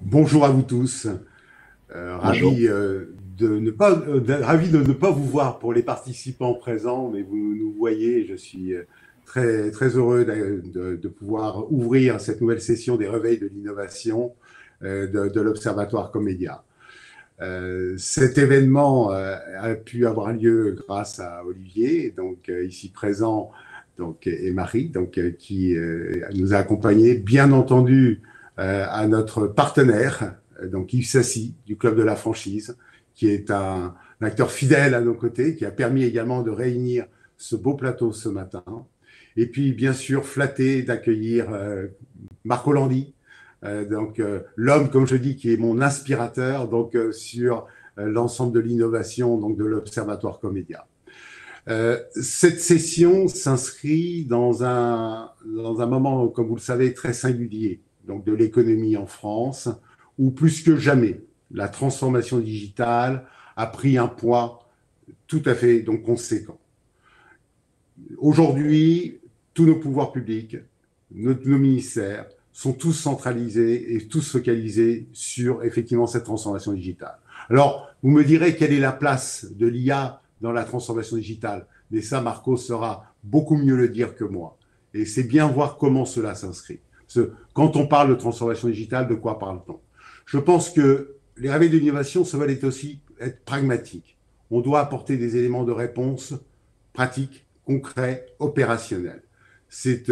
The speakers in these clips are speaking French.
Bonjour à vous tous. Bonjour. Ravi de ne pas vous voir pour les participants présents, mais vous nous voyez. Je suis très, très heureux de pouvoir ouvrir cette nouvelle session des réveils de l'innovation de l'Observatoire Comédia. Cet événement a pu avoir lieu grâce à Olivier, donc ici présent, et Marie, qui nous a accompagnés, bien entendu, à notre partenaire, donc Yves Sassy, du Club de la Franchise, qui est un acteur fidèle à nos côtés, qui a permis également de réunir ce beau plateau ce matin. Et puis, bien sûr, flatté d'accueillir Marco Landi, l'homme, comme je dis, qui est mon inspirateur sur l'ensemble de l'innovation de l'Observatoire Comédia. Cette session s'inscrit dans un moment, comme vous le savez, très singulier de l'économie en France, où plus que jamais, la transformation digitale a pris un poids tout à fait conséquent. Aujourd'hui, tous nos pouvoirs publics, nos ministères, sont tous centralisés et tous focalisés sur effectivement cette transformation digitale. Alors, vous me direz quelle est la place de l'IA dans la transformation digitale, mais ça, Marco saura beaucoup mieux le dire que moi. Et c'est bien voir comment cela s'inscrit. Quand on parle de transformation digitale, de quoi parle-t-on? Je pense que les réveils de l'innovation se veulent aussi être pragmatiques. On doit apporter des éléments de réponse pratiques, concrets, opérationnels. C'est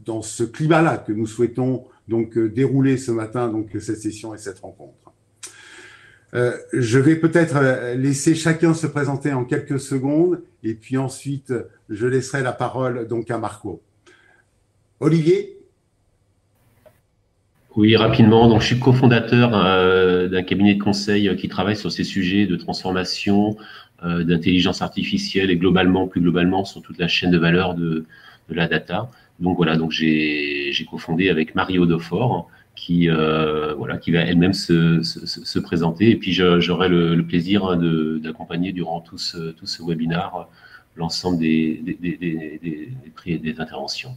dans ce climat-là que nous souhaitons dérouler ce matin cette session et cette rencontre. Je vais peut-être laisser chacun se présenter en quelques secondes et puis ensuite je laisserai la parole à Marco. Olivier? Oui, rapidement. Donc, je suis cofondateur d'un cabinet de conseil qui travaille sur ces sujets de transformation, d'intelligence artificielle et plus globalement, sur toute la chaîne de valeur de la data. Donc voilà, j'ai cofondé avec Marie Audefort, qui va elle-même se présenter. Et puis j'aurai le plaisir d'accompagner durant tout ce webinaire l'ensemble des interventions.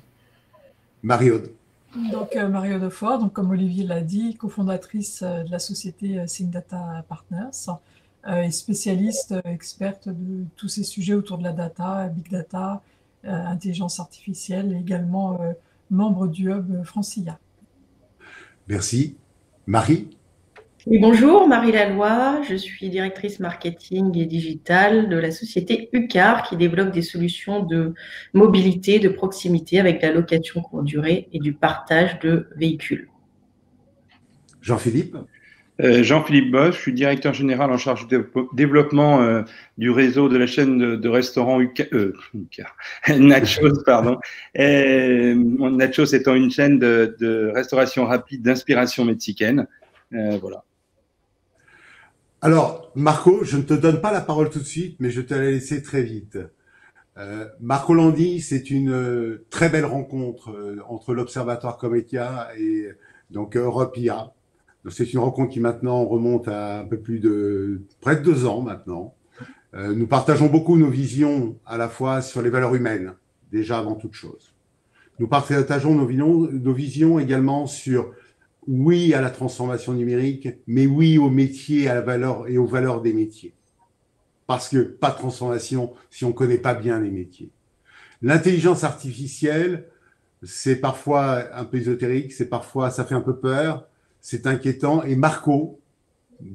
Marie-Aude. Donc, Marie Audefort, donc, comme Olivier l'a dit, cofondatrice de la société Think Data Partners et spécialiste, experte de tous ces sujets autour de la data, big data, intelligence artificielle, et également membre du hub Francia. Merci. Marie? Oui, bonjour, Marie Laloy, je suis directrice marketing et digitale de la société UCAR qui développe des solutions de mobilité, de proximité avec la location courte durée et du partage de véhicules. Jean-Philippe? Jean-Philippe Bosch, je suis directeur général en charge du développement du réseau de la chaîne de restaurants Nachos, pardon. Nachos étant une chaîne de restauration rapide d'inspiration mexicaine. Voilà. Alors, Marco, je ne te donne pas la parole tout de suite, mais je te la laisser très vite. Marco Landi, c'est une très belle rencontre entre l'Observatoire Comédia et Europe IA. C'est une rencontre qui maintenant remonte à un peu plus de près de 2 ans maintenant. Nous partageons beaucoup nos visions à la fois sur les valeurs humaines, déjà avant toute chose. Nous partageons nos visions également sur oui à la transformation numérique, mais oui aux métiers, à la valeur et aux valeurs des métiers. Parce que pas de transformation si on ne connaît pas bien les métiers. L'intelligence artificielle, c'est parfois un peu ésotérique, ça fait un peu peur, c'est inquiétant. Et Marco,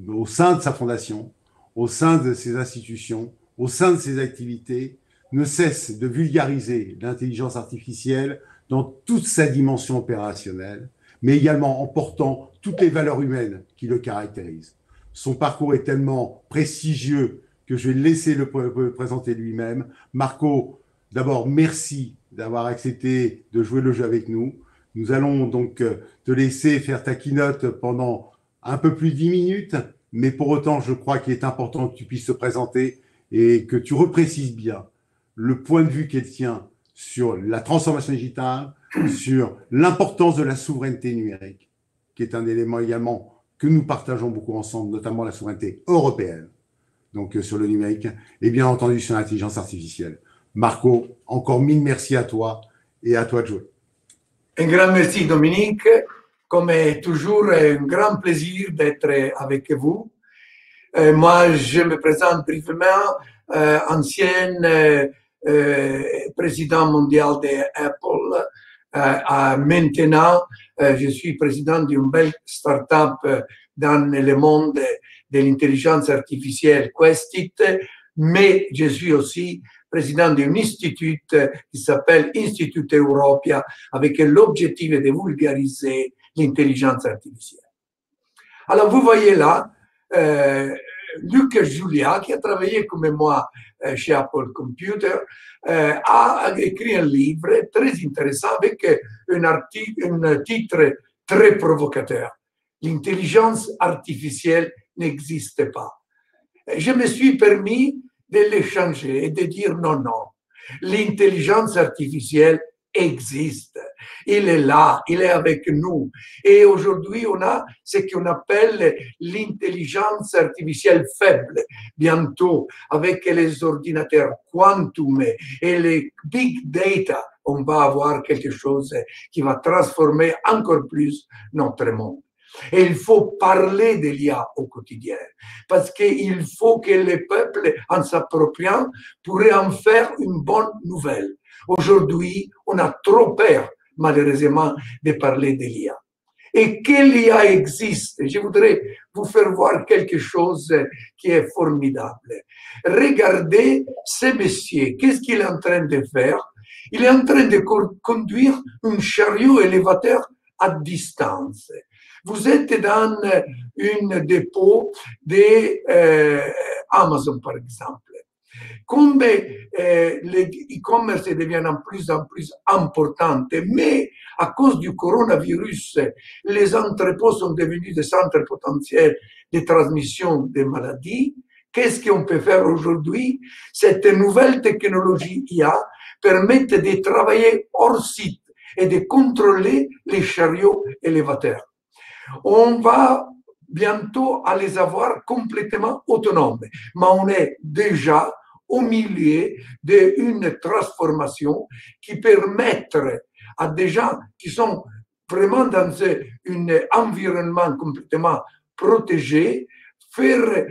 au sein de sa fondation, au sein de ses institutions, au sein de ses activités, ne cesse de vulgariser l'intelligence artificielle dans toute sa dimension opérationnelle, mais également en portant toutes les valeurs humaines qui le caractérisent. Son parcours est tellement prestigieux que je vais le laisser le présenter lui-même. Marco, d'abord, merci d'avoir accepté de jouer le jeu avec nous. Nous allons te laisser faire ta keynote pendant un peu plus de 10 minutes, mais pour autant, je crois qu'il est important que tu puisses te présenter et que tu reprécises bien le point de vue qu'elle tient sur la transformation digitale, sur l'importance de la souveraineté numérique, qui est un élément également que nous partageons beaucoup ensemble, notamment la souveraineté européenne, sur le numérique, et bien entendu sur l'intelligence artificielle. Marco, encore 1000 merci à toi et à toi de jouer. Un grand merci Dominique. comme toujours, un grand plaisir d'être avec vous. Moi, je me présente brièvement, ancien président mondial d'Apple. Maintenant, je suis président d'une belle start-up dans le monde de l'intelligence artificielle, Questit, mais je suis aussi président d'un institut qui s'appelle Institut Europia, avec l'objectif de vulgariser l'intelligence artificielle. Alors, vous voyez là, Luc Julia, qui a travaillé comme moi chez Apple Computer, a écrit un livre très intéressant avec un titre très provocateur. L'intelligence artificielle n'existe pas. Je me suis permis de le changer et de dire non, non. L'intelligence artificielle existe. Il est là, il est avec nous. Et aujourd'hui, on a ce qu'on appelle l'intelligence artificielle faible. Bientôt, avec les ordinateurs quantum et les big data, on va avoir quelque chose qui va transformer encore plus notre monde. Et il faut parler de l'IA au quotidien, parce qu'il faut que les peuples, en s'appropriant, pourraient en faire une bonne nouvelle. Aujourd'hui, on a trop peur, malheureusement, de parler de l'IA. Et que l'IA existe, je voudrais vous faire voir quelque chose qui est formidable. Regardez ce monsieur, qu'est-ce qu'il est en train de faire? Il est en train de conduire un chariot élévateur à distance. Vous êtes dans une dépôt d'Amazon, par exemple. Comme les e-commerce deviennent de plus en plus importants, mais à cause du coronavirus, les entrepôts sont devenus des centres potentiels de transmission des maladies. Qu'est-ce qu'on peut faire aujourd'hui? Cette nouvelle technologie IA permet de travailler hors site et de contrôler les chariots élévateurs. On va bientôt à les avoir complètement autonomes, mais on est déjà au milieu d'une transformation qui permettrait à des gens qui sont vraiment dans un environnement complètement protégé, faire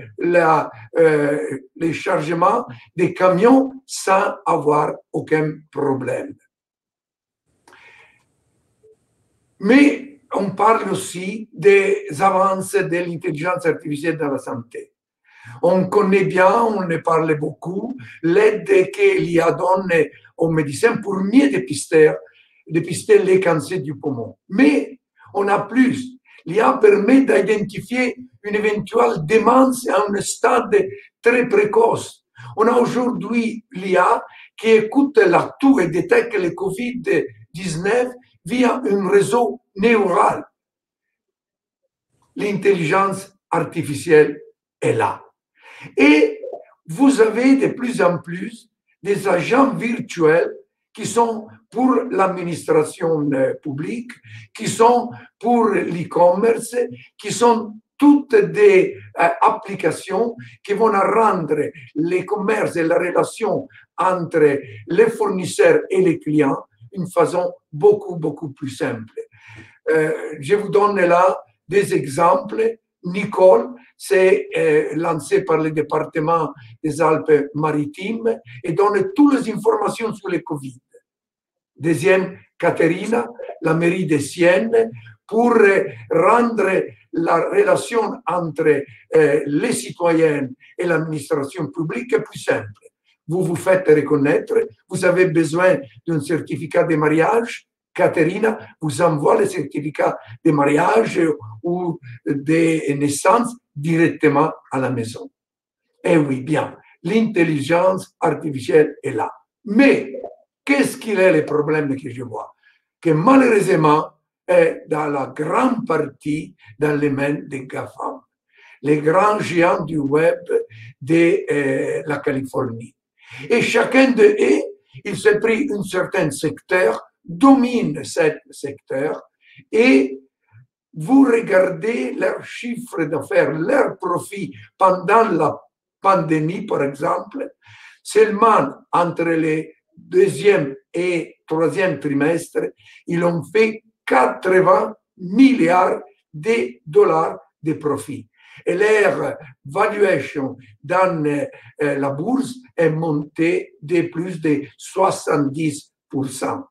les chargements des camions sans avoir aucun problème. Mais on parle aussi des avancées de l'intelligence artificielle dans la santé. On connaît bien, on en parle beaucoup, l'aide que l'IA donne aux médecins pour mieux dépister les cancers du poumon. Mais on a plus. L'IA permet d'identifier une éventuelle démence à un stade très précoce. On a aujourd'hui l'IA qui écoute l'atout et détecte le Covid-19 via un réseau neural. L'intelligence artificielle est là. Et vous avez de plus en plus des agents virtuels qui sont pour l'administration publique, qui sont pour l'e-commerce, qui sont toutes des applications qui vont rendre les commerces et la relation entre les fournisseurs et les clients d'une façon beaucoup, beaucoup plus simple. Je vous donne là des exemples. Nicole, c'est lancé par le département des Alpes-Maritimes et donne toutes les informations sur le Covid. Deuxième, Caterina, la mairie de Sienne, pour rendre la relation entre les citoyens et l'administration publique plus simple. Vous vous faites reconnaître, vous avez besoin d'un certificat de mariage, Caterina vous envoie le certificat de mariage ou de naissance directement à la maison. Eh oui, bien, l'intelligence artificielle est là. Mais qu'est-ce qu'il est le problème que je vois? Que malheureusement, est dans la grande partie dans les mains des GAFAM, les grands géants du web de la Californie. Et chacun d'eux, il s'est pris un certain secteur, domine ce secteur, et vous regardez leurs chiffres d'affaires, leurs profits pendant la pandémie, par exemple, seulement entre les deuxième et troisième trimestre, ils ont fait 80 milliards de dollars de profit. Et leur valuation dans la bourse est montée de plus de 70%.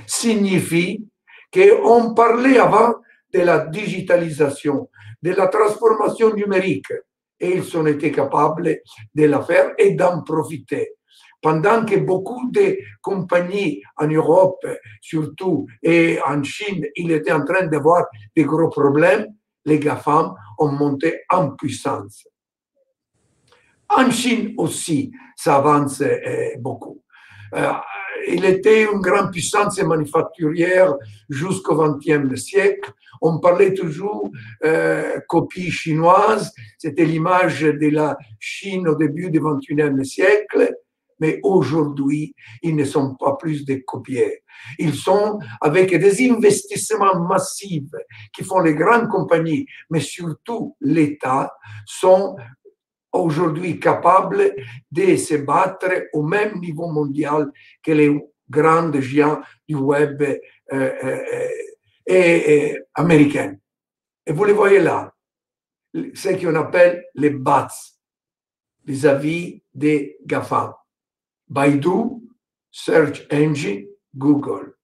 Signifie qu'on parlait avant de la digitalisation, de la transformation numérique, et ils ont été capables de la faire et d'en profiter. Pendant que beaucoup de compagnies en Europe, surtout, et en Chine, ils étaient en train d'avoir des gros problèmes, les GAFAM ont monté en puissance. En Chine aussi, ça avance beaucoup. Il était une grande puissance manufacturière jusqu'au XXe siècle. On parlait toujours copie chinoise. C'était l'image de la Chine au début du XXIe siècle. Mais aujourd'hui, ils ne sont pas plus des copieurs. Ils sont avec des investissements massifs qui font les grandes compagnies, mais surtout l'État, sont aujourd'hui capables de se battre au même niveau mondial que les grands géants du web américains. Et vous les voyez là, ce qu'on appelle les BATS, vis-à-vis des GAFA. Baidu, Search Engine, Google.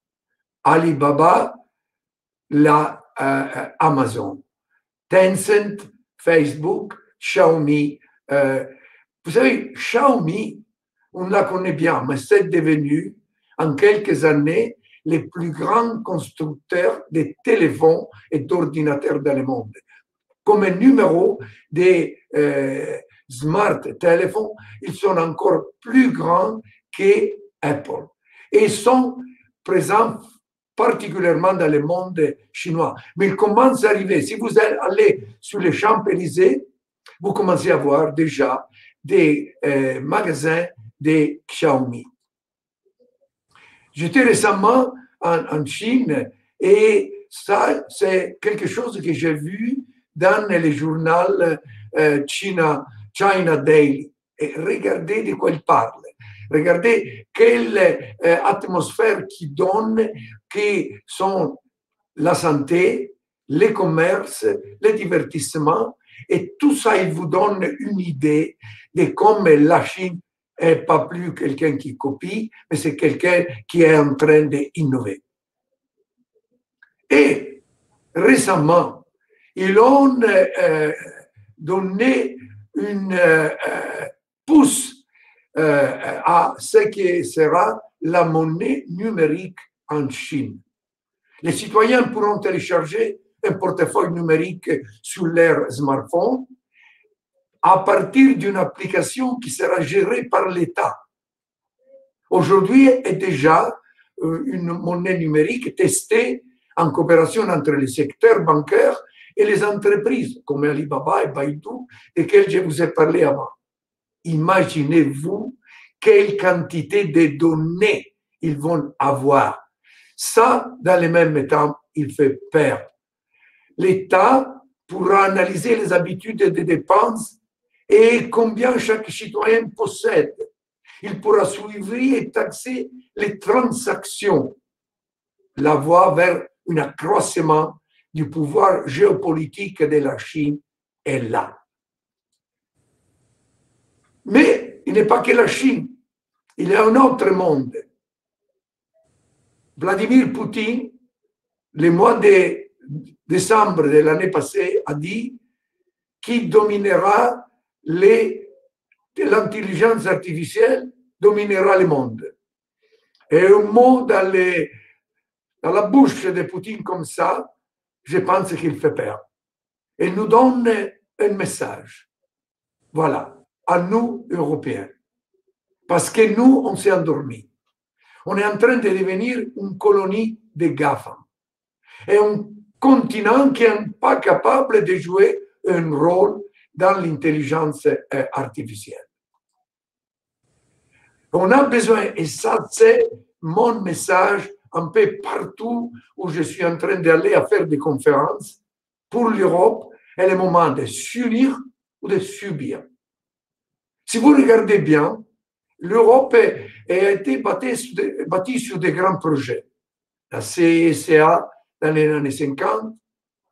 Alibaba, Amazon. Tencent, Facebook, Xiaomi. Vous savez, Xiaomi, on la connaît bien, mais c'est devenu, en quelques années, les plus grands constructeurs de téléphones et d'ordinateurs dans le monde. Comme un numéro des smart téléphones, ils sont encore plus grands qu'Apple. Et ils sont présents particulièrement dans le monde chinois. Mais ils commencent à arriver. Si vous allez sur les Champs-Élysées, vous commencez à voir déjà des magasins de Xiaomi. J'étais récemment en Chine et ça, c'est quelque chose que j'ai vu dans le journal China Daily. Et regardez de quoi il parle. Regardez quelle atmosphère qui donne, qui sont la santé, les commerces, les divertissements, et tout ça, il vous donne une idée de comment la Chine n'est pas plus quelqu'un qui copie, mais c'est quelqu'un qui est en train d'innover. Et récemment, ils ont donné une pouce à ce qui sera la monnaie numérique en Chine. Les citoyens pourront télécharger un portefeuille numérique sur leur smartphone à partir d'une application qui sera gérée par l'État. Aujourd'hui est déjà une monnaie numérique testée en coopération entre les secteurs bancaires et les entreprises, comme Alibaba et Baidu, desquelles je vous ai parlé avant. Imaginez-vous quelle quantité de données ils vont avoir. Ça, dans le même temps, il fait peur. L'État pourra analyser les habitudes de dépenses et combien chaque citoyen possède. Il pourra suivre et taxer les transactions. La voie vers un accroissement du pouvoir géopolitique de la Chine est là. Mais il n'est pas que la Chine. Il y a un autre monde. Vladimir Poutine, le mois de décembre de l'année passée, a dit qu'il dominera l'intelligence artificielle, dominera le monde. Et un mot dans la bouche de Poutine comme ça, je pense qu'il fait peur. Et nous donne un message. Voilà, à nous, Européens. Parce que nous, on s'est endormis. On est en train de devenir une colonie de GAFA. Et un continent qui n'est pas capable de jouer un rôle dans l'intelligence artificielle. On a besoin, et ça c'est mon message un peu partout où je suis en train d'aller à faire des conférences, pour l'Europe, est le moment de s'unir ou de subir. Si vous regardez bien, l'Europe a été bâtie sur des grands projets. La CECA dans les années 50,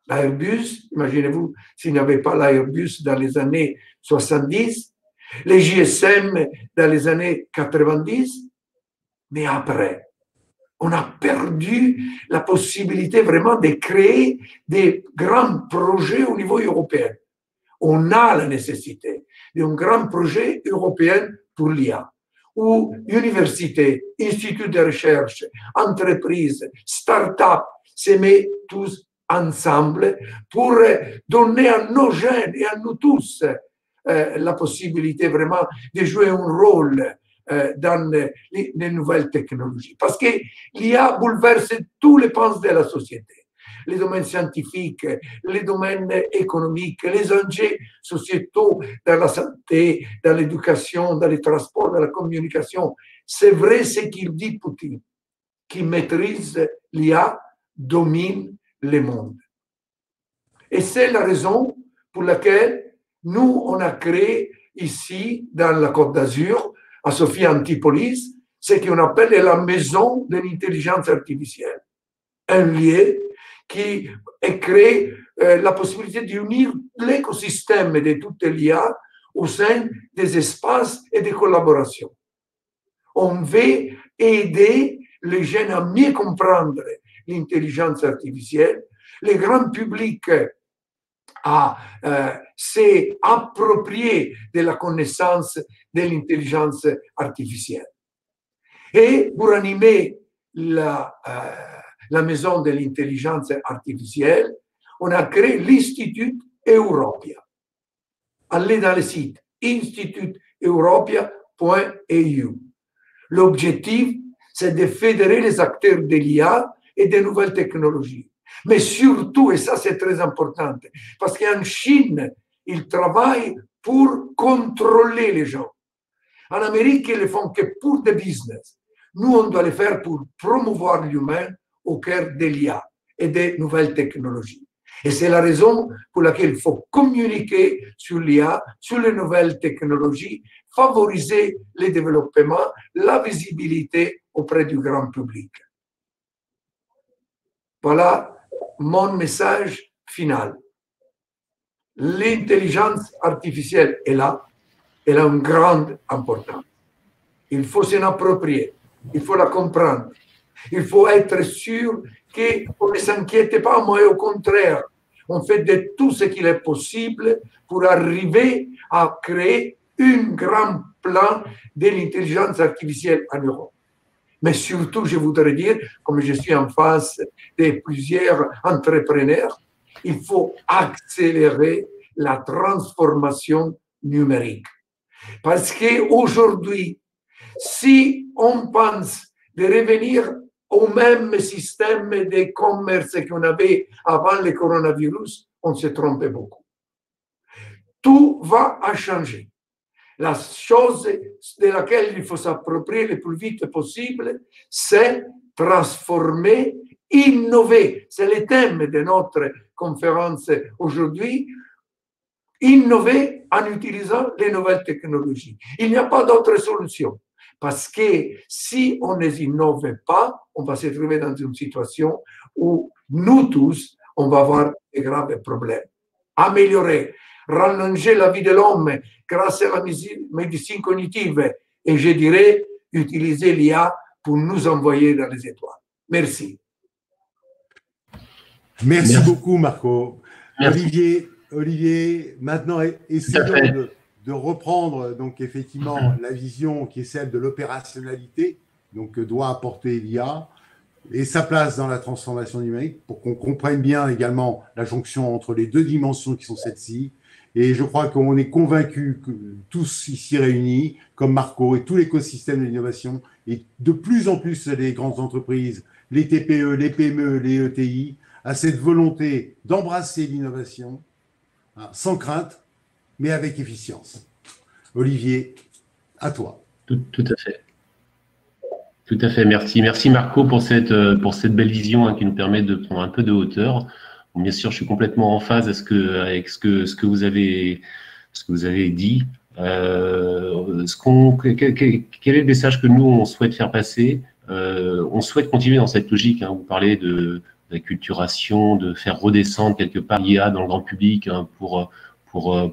l'Airbus, imaginez-vous s'il n'y avait pas l'Airbus dans les années 70, les GSM dans les années 90, mais après, on a perdu la possibilité vraiment de créer des grands projets au niveau européen. On a la nécessité d'un grand projet européen pour l'IA, où universités, instituts de recherche, entreprises, start-up se mettent tous ensemble pour donner à nos jeunes et à nous tous la possibilité vraiment de jouer un rôle dans les nouvelles technologies. Parce que l'IA bouleverse tous les pans de la société. Les domaines scientifiques, les domaines économiques, les enjeux sociétaux dans la santé, dans l'éducation, dans les transports, dans la communication. C'est vrai ce qu'il dit Poutine. Qui maîtrise l'IA domine le monde. Et c'est la raison pour laquelle nous, on a créé ici, dans la Côte d'Azur, à Sophia Antipolis, ce qu'on appelle la maison de l'intelligence artificielle. Un lieu qui crée la possibilité d'unir l'écosystème de toute l'IA au sein des espaces et des collaborations. On veut aider les jeunes à mieux comprendre l'intelligence artificielle, les grands publics à s'approprier de la connaissance de l'intelligence artificielle. Et pour animer la maison de l'intelligence artificielle, on a créé l'Institut Europia. Allez dans le site instituteuropia.eu. L'objectif, c'est de fédérer les acteurs de l'IA et des nouvelles technologies. Mais surtout, et ça c'est très important, parce qu'en Chine, ils travaillent pour contrôler les gens. En Amérique, ils ne le font que pour des business. Nous, on doit le faire pour promouvoir l'humain au cœur de l'IA et des nouvelles technologies. Et c'est la raison pour laquelle il faut communiquer sur l'IA, sur les nouvelles technologies, favoriser le développement, la visibilité auprès du grand public. Voilà mon message final. L'intelligence artificielle est là, elle a une grande importance. Il faut s'en approprier, il faut la comprendre. Il faut être sûr qu'on ne s'inquiète pas, mais au contraire, on fait de tout ce qu'il est possible pour arriver à créer un grand plan de l'intelligence artificielle en Europe. Mais surtout, je voudrais dire, comme je suis en face de plusieurs entrepreneurs, il faut accélérer la transformation numérique. Parce qu'aujourd'hui, si on pense de revenir au même système de commerce qu'on avait avant le coronavirus, on se trompe beaucoup. Tout va changer. La chose de laquelle il faut s'approprier le plus vite possible, c'est transformer, innover. C'est le thème de notre conférence aujourd'hui. Innover en utilisant les nouvelles technologies. Il n'y a pas d'autre solution. Parce que si on ne les innove pas, on va se trouver dans une situation où nous tous, on va avoir de graves problèmes. Améliorer, rallonger la vie de l'homme grâce à la médecine cognitive et je dirais utiliser l'IA pour nous envoyer dans les étoiles. Merci. Merci beaucoup, Marco. Merci. Olivier, maintenant, essayons de reprendre donc effectivement la vision qui est celle de l'opérationnalité, donc que doit apporter l'IA et sa place dans la transformation numérique pour qu'on comprenne bien également la jonction entre les deux dimensions qui sont celles-ci. Et je crois qu'on est convaincus que tous ici réunis, comme Marco et tout l'écosystème de l'innovation, et de plus en plus les grandes entreprises, les TPE, les PME, les ETI, à cette volonté d'embrasser l'innovation sans crainte, mais avec efficience. Olivier, à toi. Tout à fait. Tout à fait, merci. Merci Marco pour cette belle vision qui nous permet de prendre un peu de hauteur. Bon, bien sûr, je suis complètement en phase avec ce que vous avez dit. Quel est le message que nous, on souhaite faire passer? On souhaite continuer dans cette logique. Vous parlez de d'acculturation, de faire redescendre quelque part l'IA dans le grand public, hein, pour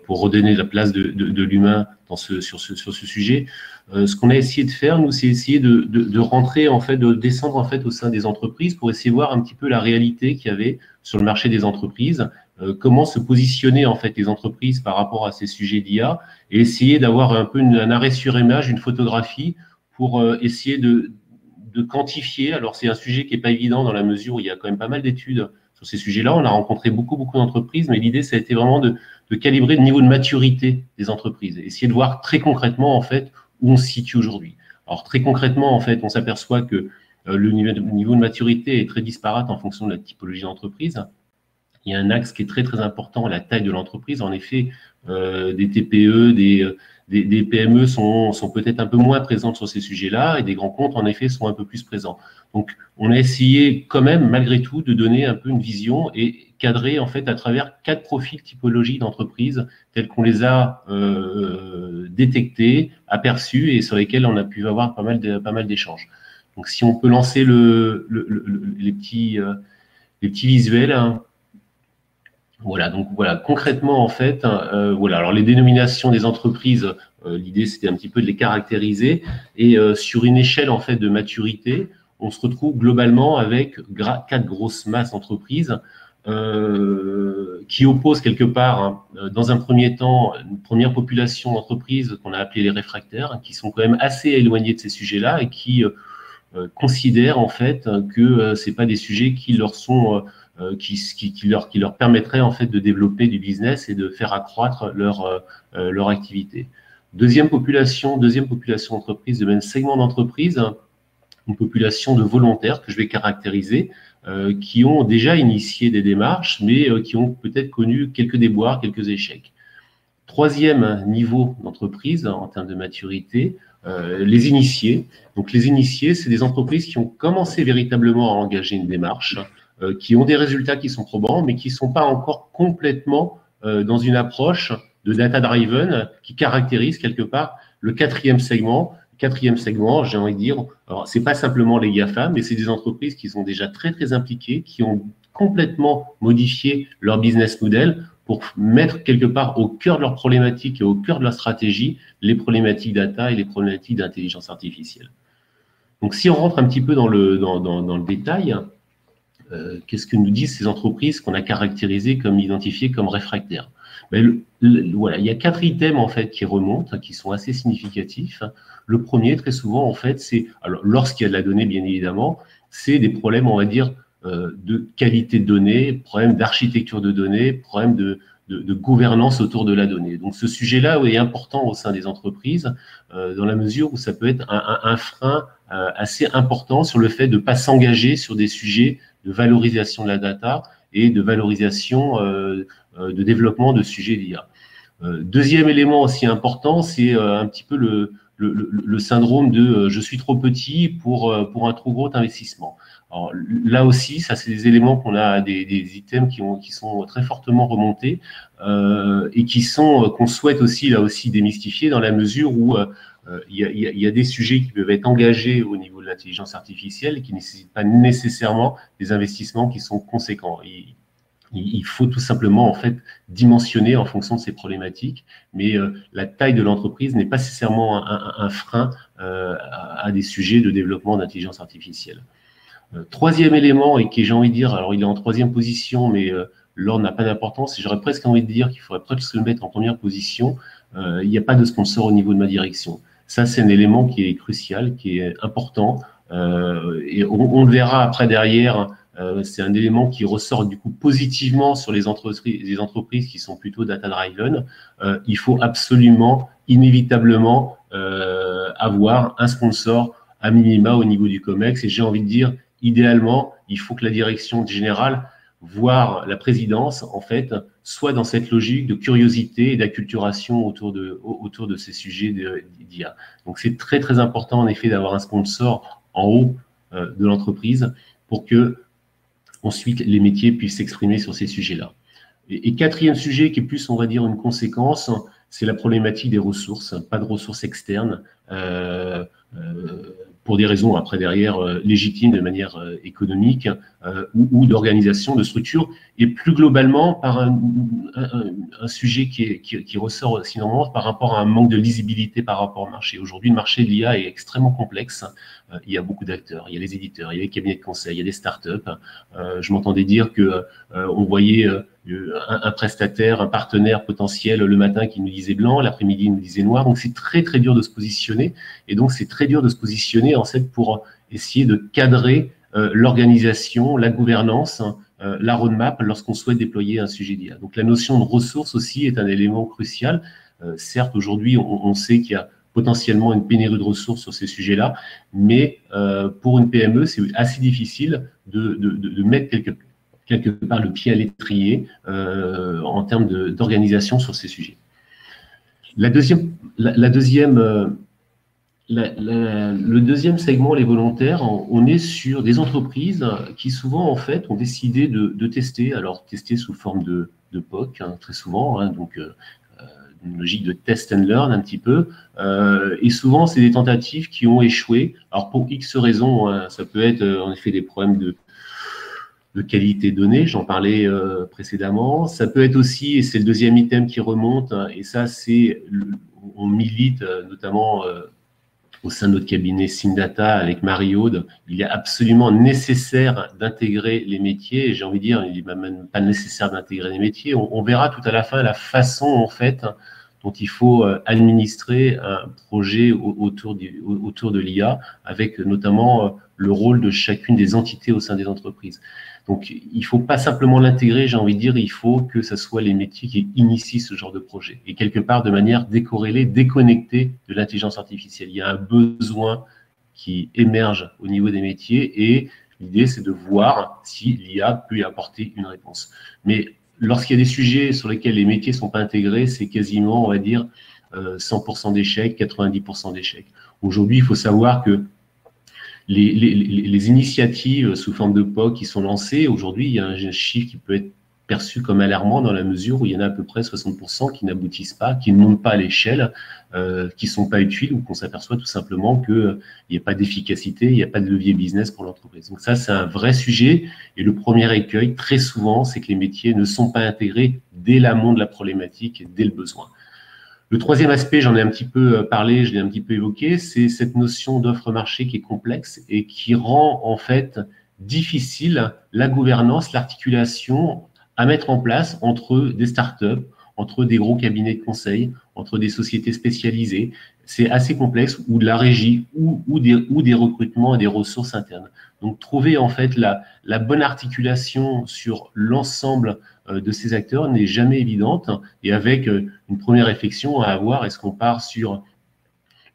redonner la place de l'humain sur ce sujet. Ce qu'on a essayé de faire, nous, c'est essayer de rentrer, en fait, de descendre en fait au sein des entreprises pour essayer de voir un petit peu la réalité qu'il y avait sur le marché des entreprises, comment se positionner en fait les entreprises par rapport à ces sujets d'IA, et essayer d'avoir un peu un arrêt sur image, une photographie pour essayer de quantifier. Alors c'est un sujet qui n'est pas évident dans la mesure où il y a quand même pas mal d'études sur ces sujets-là. On a rencontré beaucoup d'entreprises, mais l'idée, ça a été vraiment de calibrer le niveau de maturité des entreprises, essayer de voir très concrètement en fait où on se situe aujourd'hui. Alors très concrètement, en fait, on s'aperçoit que le niveau de maturité est très disparate en fonction de la typologie d'entreprise. Il y a un axe qui est très important, la taille de l'entreprise. En effet, des TPE, des PME sont peut-être un peu moins présentes sur ces sujets-là, et des grands comptes, en effet, sont un peu plus présents. Donc, on a essayé quand même, malgré tout, de donner un peu une vision et cadrer, en fait, à travers 4 profils typologies d'entreprises tels qu'on les a détectés, aperçus, et sur lesquels on a pu avoir pas mal d'échanges. Donc, si on peut lancer les petits visuels, hein. Voilà, donc voilà, concrètement, en fait, voilà, alors les dénominations des entreprises, l'idée, c'était un petit peu de les caractériser, et sur une échelle, en fait, de maturité, on se retrouve globalement avec 4 grosses masses d'entreprises qui opposent quelque part, hein, dans un premier temps, une première population d'entreprises qu'on a appelées les réfractaires, hein, qui sont quand même assez éloignés de ces sujets-là et qui considèrent, en fait, que c'est pas des sujets qui leur sont qui leur permettrait en fait de développer du business et de faire accroître leur activité. Deuxième population d'entreprises, de même segment d'entreprise, une population de volontaires que je vais caractériser, qui ont déjà initié des démarches, mais qui ont peut-être connu quelques déboires, quelques échecs. Troisième niveau d'entreprise en termes de maturité, les initiés. Donc les initiés, c'est des entreprises qui ont commencé véritablement à engager une démarche, qui ont des résultats qui sont probants, mais qui ne sont pas encore complètement dans une approche de data-driven qui caractérise quelque part le quatrième segment. Quatrième segment, j'ai envie de dire, ce n'est pas simplement les GAFA, mais c'est des entreprises qui sont déjà très impliquées, qui ont complètement modifié leur business model pour mettre quelque part au cœur de leurs problématiques et au cœur de leur stratégie les problématiques data et les problématiques d'intelligence artificielle. Donc, si on rentre un petit peu dans le détail, qu'est-ce que nous disent ces entreprises qu'on a caractérisées comme identifiées comme réfractaires? Voilà, il y a 4 items en fait qui remontent, qui sont assez significatifs. Le premier, très souvent, en fait, c'est, alors lorsqu'il y a de la donnée, bien évidemment, c'est des problèmes, on va dire, de qualité de données, problèmes d'architecture de données, problèmes de gouvernance autour de la donnée. Donc, ce sujet-là est important au sein des entreprises, dans la mesure où ça peut être un frein assez important sur le fait de ne pas s'engager sur des sujets de valorisation de la data et de valorisation de développement de sujets d'IA. Deuxième élément aussi important, c'est un petit peu le syndrome de je suis trop petit pour un trop gros investissement. Alors, là aussi, ça c'est des éléments qu'on a, des items qui sont très fortement remontés et qu'on souhaite aussi là aussi démystifier dans la mesure où il y a des sujets qui peuvent être engagés au niveau de l'intelligence artificielle et qui ne nécessitent pas nécessairement des investissements qui sont conséquents. Il faut tout simplement en fait dimensionner en fonction de ces problématiques, mais la taille de l'entreprise n'est pas nécessairement un frein à des sujets de développement d'intelligence artificielle. Troisième élément, et qui j'ai envie de dire, alors il est en troisième position, mais l'ordre n'a pas d'importance, et j'aurais presque envie de dire qu'il faudrait presque le mettre en première position, il n'y a pas de sponsor au niveau de ma direction. Ça, c'est un élément qui est crucial, qui est important, et on le verra après derrière. C'est un élément qui ressort du coup positivement sur les entreprises qui sont plutôt data-driven. Il faut absolument, inévitablement, avoir un sponsor à minima au niveau du COMEX. Et j'ai envie de dire, idéalement, il faut que la direction générale, voire la présidence, en fait, soit dans cette logique de curiosité et d'acculturation autour de ces sujets d'IA. Donc, c'est très important, en effet, d'avoir un sponsor en haut de l'entreprise pour que ensuite les métiers puissent s'exprimer sur ces sujets-là. Et quatrième sujet qui est plus, on va dire, une conséquence, c'est la problématique des ressources. Pas de ressources externes pour des raisons après derrière légitimes de manière économique ou d'organisation, de structure, et plus globalement par un sujet qui ressort aussi normalement par rapport à un manque de lisibilité par rapport au marché. Aujourd'hui, le marché de l'IA est extrêmement complexe. Il y a beaucoup d'acteurs, il y a les éditeurs, il y a les cabinets de conseil, il y a des startups. Je m'entendais dire que on voyait un prestataire, un partenaire potentiel le matin qui nous disait blanc, l'après-midi il nous disait noir. Donc c'est très très dur de se positionner, et donc c'est très dur de se positionner en fait pour essayer de cadrer l'organisation, la gouvernance, la roadmap lorsqu'on souhaite déployer un sujet d'IA. Donc la notion de ressources aussi est un élément crucial. Certes, aujourd'hui on sait qu'il y a potentiellement une pénurie de ressources sur ces sujets-là, mais pour une PME, c'est assez difficile de mettre quelque part le pied à l'étrier en termes d'organisation sur ces sujets. Le deuxième segment, les volontaires, on est sur des entreprises qui souvent en fait ont décidé de tester, alors tester sous forme de POC, très souvent, donc une logique de test and learn un petit peu, et souvent c'est des tentatives qui ont échoué. Alors pour X raisons, ça peut être en effet des problèmes de qualité donnée, j'en parlais précédemment. Ça peut être aussi, et c'est le deuxième item qui remonte, et ça c'est, on milite notamment au sein de notre cabinet Syndata avec Marie-Aude, il est absolument nécessaire d'intégrer les métiers, et j'ai envie de dire, il n'est même pas nécessaire d'intégrer les métiers. On verra tout à la fin la façon en fait dont il faut administrer un projet autour de l'IA, avec notamment le rôle de chacune des entités au sein des entreprises. Donc, il ne faut pas simplement l'intégrer, j'ai envie de dire, il faut que ce soit les métiers qui initient ce genre de projet. Et quelque part, de manière décorrélée, déconnectée de l'intelligence artificielle. Il y a un besoin qui émerge au niveau des métiers, et l'idée, c'est de voir si l'IA peut y apporter une réponse. Mais lorsqu'il y a des sujets sur lesquels les métiers ne sont pas intégrés, c'est quasiment, on va dire, 100% d'échecs, 90% d'échecs. Aujourd'hui, il faut savoir que les initiatives sous forme de POC qui sont lancées, aujourd'hui, il y a un chiffre qui peut être perçu comme alarmant dans la mesure où il y en a à peu près 60% qui n'aboutissent pas, qui ne montent pas à l'échelle, qui ne sont pas utiles, ou qu'on s'aperçoit tout simplement qu'il n'y a pas d'efficacité, il n'y a pas de levier business pour l'entreprise. Donc ça, c'est un vrai sujet. Et le premier écueil, très souvent, c'est que les métiers ne sont pas intégrés dès l'amont de la problématique, dès le besoin. Le troisième aspect, j'en ai un petit peu parlé, je l'ai un petit peu évoqué, c'est cette notion d'offre marché qui est complexe et qui rend en fait difficile la gouvernance, l'articulation à mettre en place entre des startups, entre des gros cabinets de conseil, entre des sociétés spécialisées. C'est assez complexe, ou de la régie, ou des recrutements et des ressources internes. Donc, trouver en fait la bonne articulation sur l'ensemble de ces acteurs n'est jamais évidente, et avec une première réflexion à avoir, est-ce qu'on part sur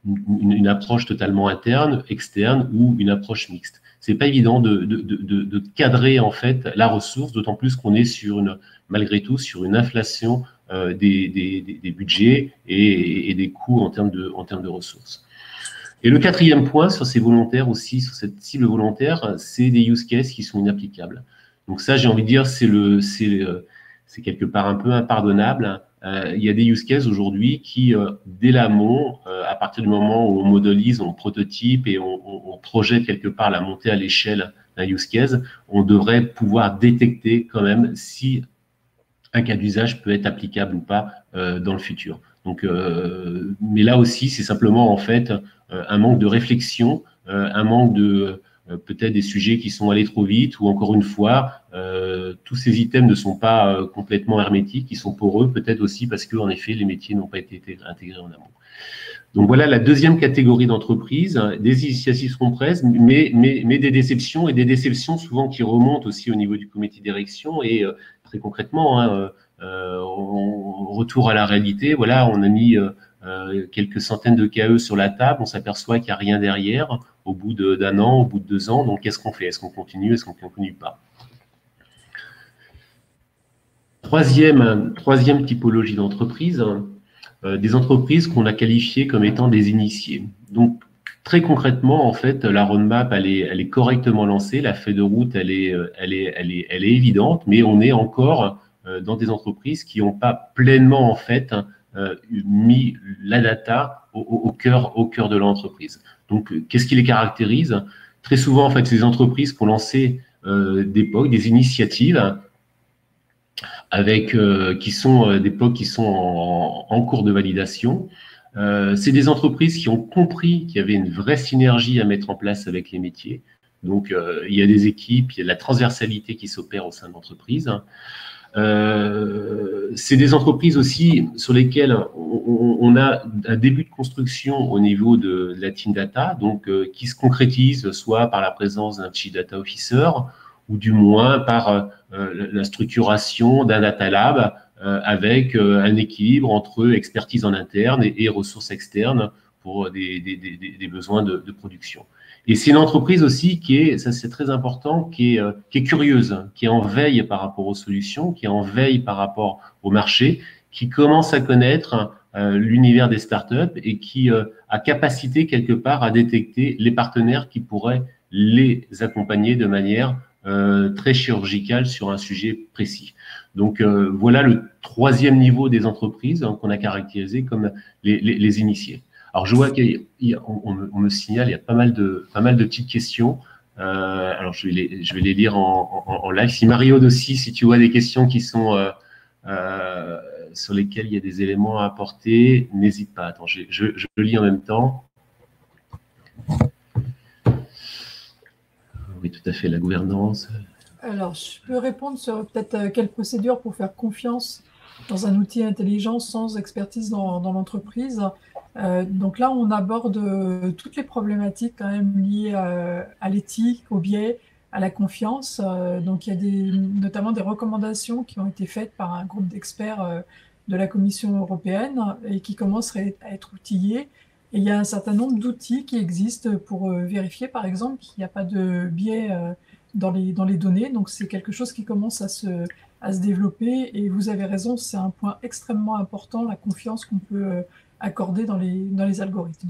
une approche totalement interne, externe, ou une approche mixte? C'est pas évident de cadrer en fait la ressource, d'autant plus qu'on est sur malgré tout sur une inflation des budgets et des coûts en termes de ressources. Et le quatrième point sur ces volontaires aussi, sur cette cible volontaire, c'est des use cases qui sont inapplicables. Donc ça, j'ai envie de dire, c'est quelque part un peu impardonnable. Il y a des use cases aujourd'hui qui, dès l'amont, à partir du moment où on modélise, on prototype et on projette quelque part la montée à l'échelle d'un use case, on devrait pouvoir détecter quand même si un cas d'usage peut être applicable ou pas dans le futur. Donc, mais là aussi, c'est simplement en fait un manque de réflexion, un manque de peut-être des sujets qui sont allés trop vite, ou encore une fois, tous ces items ne sont pas complètement hermétiques, ils sont poreux, peut-être aussi parce que en effet, les métiers n'ont pas été intégrés en amont. Donc voilà la deuxième catégorie d'entreprises, des initiatives compresses, mais des déceptions, et des déceptions souvent qui remontent aussi au niveau du comité de direction, et très concrètement, retour à la réalité, voilà, on a mis quelques centaines de KE sur la table, on s'aperçoit qu'il n'y a rien derrière au bout d'un an, au bout de 2 ans, donc qu'est-ce qu'on fait? Est-ce qu'on continue? Est-ce qu'on ne continue pas? Troisième typologie d'entreprise, des entreprises qu'on a qualifiées comme étant des initiés. Donc, très concrètement, en fait, la roadmap, elle est correctement lancée, la feuille de route, elle est évidente, mais on est encore dans des entreprises qui n'ont pas pleinement, en fait, mis la data au cœur de l'entreprise. Donc, qu'est-ce qui les caractérise? Très souvent, en fait, ces entreprises qui ont lancé des POC, des initiatives, qui sont des POC qui sont en cours de validation. C'est des entreprises qui ont compris qu'il y avait une vraie synergie à mettre en place avec les métiers. Donc, il y a des équipes, il y a de la transversalité qui s'opère au sein de l'entreprise. C'est des entreprises aussi sur lesquelles on a un début de construction au niveau de la team data, donc qui se concrétise soit par la présence d'un chief data officer ou du moins par la structuration d'un data lab avec un équilibre entre expertise en interne et ressources externes pour des besoins de production. Et c'est une entreprise aussi qui est, ça c'est très important, qui est curieuse, qui est en veille par rapport aux solutions, qui est en veille par rapport au marché, qui commence à connaître l'univers des startups et qui a capacité quelque part à détecter les partenaires qui pourraient les accompagner de manière très chirurgicale sur un sujet précis. Donc voilà le troisième niveau des entreprises qu'on a caractérisé comme les initiés. Alors, je vois qu'on me signale, il y a pas mal de petites questions. Alors, je vais les lire en live. Si Mario aussi, si tu vois des questions qui sont sur lesquelles il y a des éléments à apporter, n'hésite pas. Attends, je le lis en même temps. Oui, tout à fait, la gouvernance. Alors, je peux répondre sur peut-être quelle procédure pour faire confiance dans un outil intelligent sans expertise dans l'entreprise. Donc là, on aborde toutes les problématiques quand même liées à l'éthique, au biais, à la confiance. Donc il y a notamment des recommandations qui ont été faites par un groupe d'experts de la Commission européenne et qui commencent à être outillés. Et il y a un certain nombre d'outils qui existent pour vérifier, par exemple, qu'il n'y a pas de biais dans les données. Donc c'est quelque chose qui commence à se développer. Et vous avez raison, c'est un point extrêmement important, la confiance qu'on peut accorder dans les algorithmes.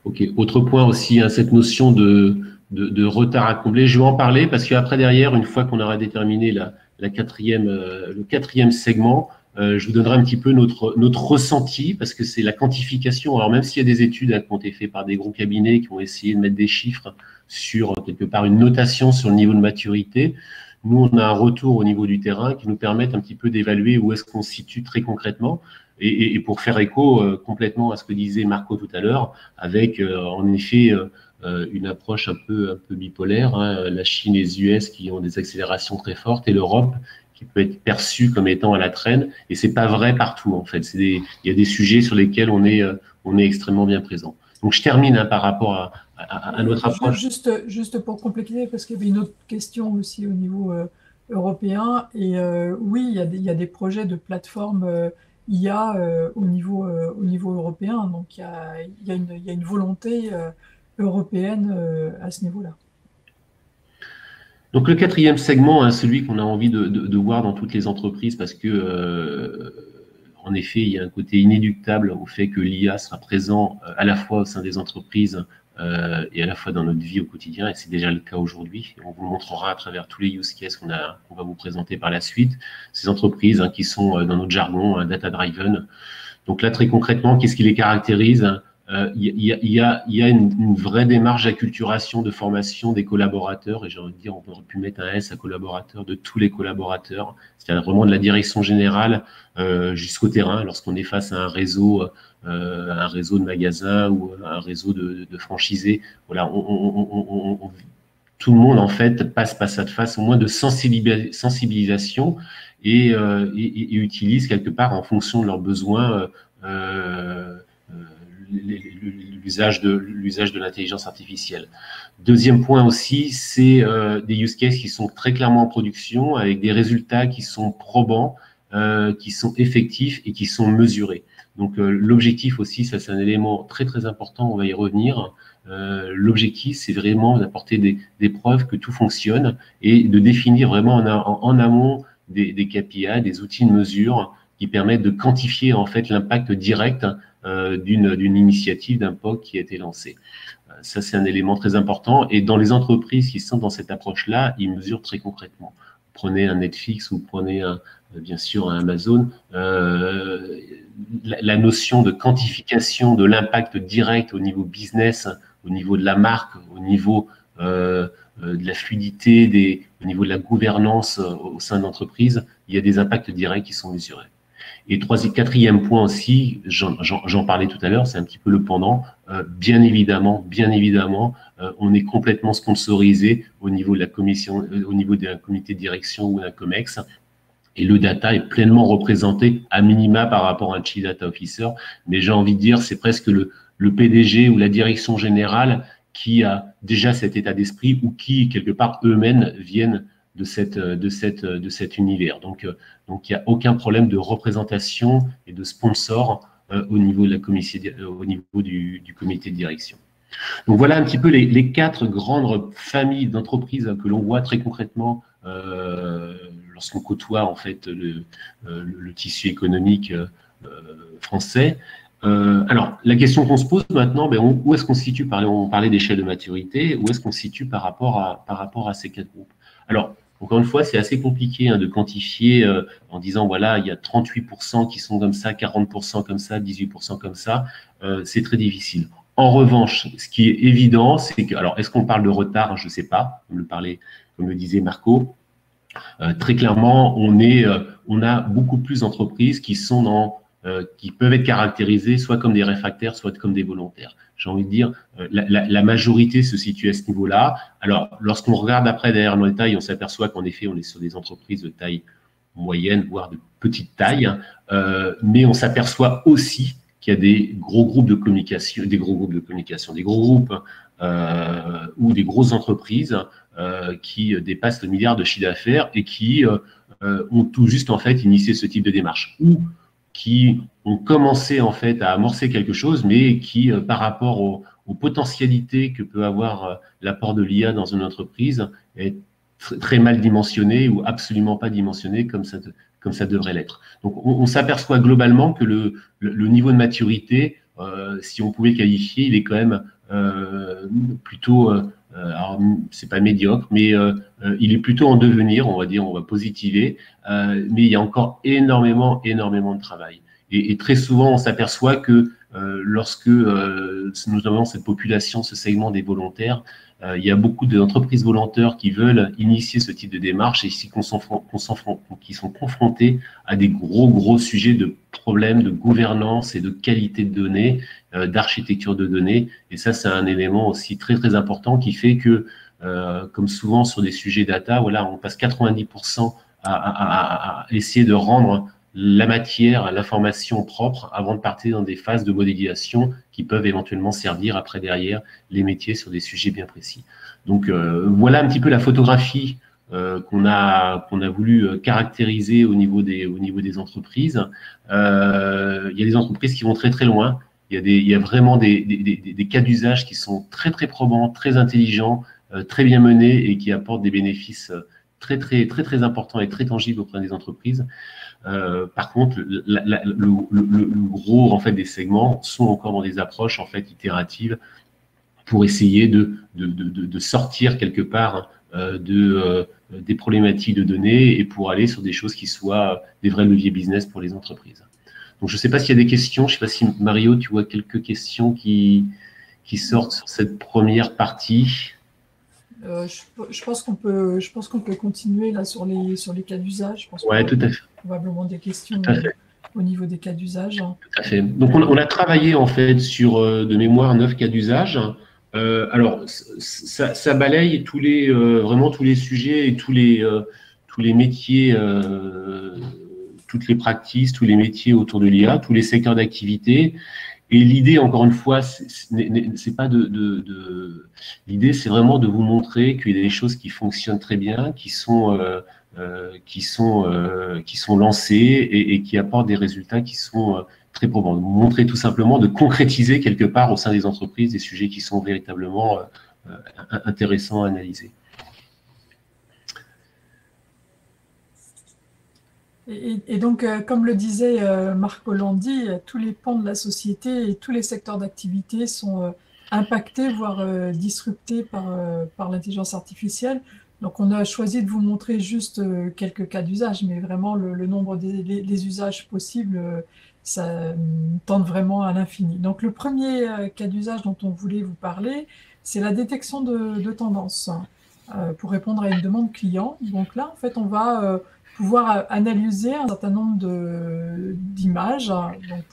Ok. Autre point aussi, hein, cette notion de retard à combler. Je vais en parler parce qu'après, derrière, une fois qu'on aura déterminé le quatrième segment, je vous donnerai un petit peu notre ressenti parce que c'est la quantification. Alors, même s'il y a des études qui ont été faites par des gros cabinets qui ont essayé de mettre des chiffres sur, quelque part, une notation sur le niveau de maturité, nous, on a un retour au niveau du terrain qui nous permet un petit peu d'évaluer où est-ce qu'on se situe très concrètement. Et pour faire écho complètement à ce que disait Marco tout à l'heure, avec en effet une approche un peu bipolaire, hein, la Chine et les US qui ont des accélérations très fortes et l'Europe qui peut être perçue comme étant à la traîne. Et c'est pas vrai partout en fait. Il y a des sujets sur lesquels on est extrêmement bien présent. Donc je termine hein, par rapport à notre approche. Juste pour compléter, parce qu'il y avait une autre question aussi au niveau européen. Et oui, il y a des projets de plateforme IA au niveau européen. Donc il y a une volonté européenne à ce niveau-là. Donc le quatrième segment, hein, celui qu'on a envie de voir dans toutes les entreprises, parce que en effet, il y a un côté inéluctable au fait que l'IA sera présent à la fois au sein des entreprises et à la fois dans notre vie au quotidien, et c'est déjà le cas aujourd'hui. On vous montrera à travers tous les use cases qu'on va vous présenter par la suite, ces entreprises hein, qui sont dans notre jargon data-driven. Donc là, très concrètement, qu'est-ce qui les caractérise? Il y a une vraie démarche d'acculturation, de formation des collaborateurs, et j'ai envie de dire, on aurait pu mettre un S à collaborateurs, de tous les collaborateurs, c'est-à-dire vraiment de la direction générale jusqu'au terrain, lorsqu'on est face à un réseau de magasins ou un réseau de franchisés. Voilà, tout le monde en fait passe à face au moins de sensibilisation et utilise quelque part en fonction de leurs besoins l'usage de l'intelligence artificielle. Deuxième point aussi, c'est des use cases qui sont très clairement en production avec des résultats qui sont probants, qui sont effectifs et qui sont mesurés. Donc l'objectif aussi, ça c'est un élément très très important, on va y revenir. L'objectif, c'est vraiment d'apporter des preuves que tout fonctionne et de définir vraiment en amont des KPI, des outils de mesure qui permettent de quantifier en fait l'impact direct d'une initiative, d'un POC qui a été lancé. Ça, c'est un élément très important. Et dans les entreprises qui sont dans cette approche-là, ils mesurent très concrètement. prenez un Netflix ou prenez bien sûr un Amazon, la notion de quantification de l'impact direct au niveau business, au niveau de la marque, au niveau de la fluidité, au niveau de la gouvernance au sein de l'entreprise, il y a des impacts directs qui sont mesurés. Et quatrième point aussi, j'en parlais tout à l'heure, c'est un petit peu le pendant. Bien évidemment, on est complètement sponsorisé au niveau de la commission, au niveau d'un comité de direction ou d'un COMEX. Et le data est pleinement représenté à minima par rapport à un Chief Data Officer. Mais j'ai envie de dire, c'est presque le PDG ou la direction générale qui a déjà cet état d'esprit ou qui, quelque part, eux-mêmes viennent de cet univers. Donc, il n'y a aucun problème de représentation et de sponsor au niveau de au niveau du comité de direction. Donc, voilà un petit peu les 4 grandes familles d'entreprises que l'on voit très concrètement lorsqu'on côtoie en fait le tissu économique français. Alors, la question qu'on se pose maintenant, où est-ce qu'on se situe? On parlait d'échelle de maturité, où est-ce qu'on se situe par rapport à ces 4 groupes? Alors, encore une fois, c'est assez compliqué de quantifier en disant, voilà, il y a 38% qui sont comme ça, 40% comme ça, 18% comme ça. C'est très difficile. En revanche, ce qui est évident, c'est que, alors, est-ce qu'on parle de retard? Je ne sais pas, comme le disait Marco. Très clairement, on a beaucoup plus d'entreprises qui peuvent être caractérisées soit comme des réfractaires, soit comme des volontaires. J'ai envie de dire, la majorité se situe à ce niveau-là. Alors, lorsqu'on regarde après derrière nos détails, on s'aperçoit qu'en effet, on est sur des entreprises de taille moyenne, voire de petite taille, mais on s'aperçoit aussi qu'il y a des gros groupes de communication, des gros groupes ou des grosses entreprises qui dépassent le milliard de chiffre d'affaires et qui ont tout juste en fait initié ce type de démarche ou qui ont commencé en fait à amorcer quelque chose, mais qui, par rapport aux potentialités que peut avoir l'apport de l'IA dans une entreprise, est très mal dimensionné ou absolument pas dimensionné comme ça devrait l'être. Donc, on s'aperçoit globalement que le niveau de maturité, si on pouvait qualifier, il est quand même plutôt, alors c'est pas médiocre, mais il est plutôt en devenir, on va dire, on va positiver, mais il y a encore énormément de travail. Et très souvent, on s'aperçoit que lorsque nous avons cette population, ce segment des volontaires, il y a beaucoup d'entreprises volontaires qui veulent initier ce type de démarche et qui sont confrontés à des gros sujets de problèmes de gouvernance et de qualité de données, d'architecture de données. Et ça, c'est un élément aussi très important qui fait que, comme souvent sur des sujets data, voilà, on passe 90% à essayer de rendre la matière, l'information propre avant de partir dans des phases de modélisation qui peuvent éventuellement servir après derrière les métiers sur des sujets bien précis. Donc voilà un petit peu la photographie qu'on a voulu caractériser au niveau des entreprises. Il y a des entreprises qui vont très loin. Il y a vraiment des cas d'usage qui sont très probants, très intelligents, très bien menés et qui apportent des bénéfices très importants et très tangibles auprès des entreprises. Par contre, le gros en fait des segments sont encore dans des approches en fait itératives pour essayer de sortir quelque part des problématiques de données et pour aller sur des choses qui soient des vrais leviers business pour les entreprises. Donc, je ne sais pas s'il y a des questions. Je ne sais pas si Mario, tu vois quelques questions qui sortent sur cette première partie. Je pense qu'on peut continuer là sur les cas d'usage. Oui, tout à fait. Probablement des questions au niveau des cas d'usage. Tout à fait. Donc, on a travaillé en fait sur, de mémoire, 9 cas d'usage. Alors, ça balaye vraiment tous les sujets et tous les métiers, toutes les pratiques, tous les métiers autour de l'IA, tous les secteurs d'activité. Et l'idée, encore une fois, c'est pas l'idée, c'est vraiment de vous montrer qu'il y a des choses qui fonctionnent très bien, qui sont lancées et qui apportent des résultats qui sont très probants. Vous montrer tout simplement de concrétiser quelque part au sein des entreprises des sujets qui sont véritablement intéressants à analyser. Et donc, comme le disait Marco Landi, tous les pans de la société et tous les secteurs d'activité sont impactés, voire disruptés par l'intelligence artificielle. Donc, on a choisi de vous montrer juste quelques cas d'usage, mais vraiment le nombre des usages possibles, ça tente vraiment à l'infini. Donc, le premier cas d'usage dont on voulait vous parler, c'est la détection de tendances pour répondre à une demande client. Donc là, en fait, on va pouvoir analyser un certain nombre d'images donc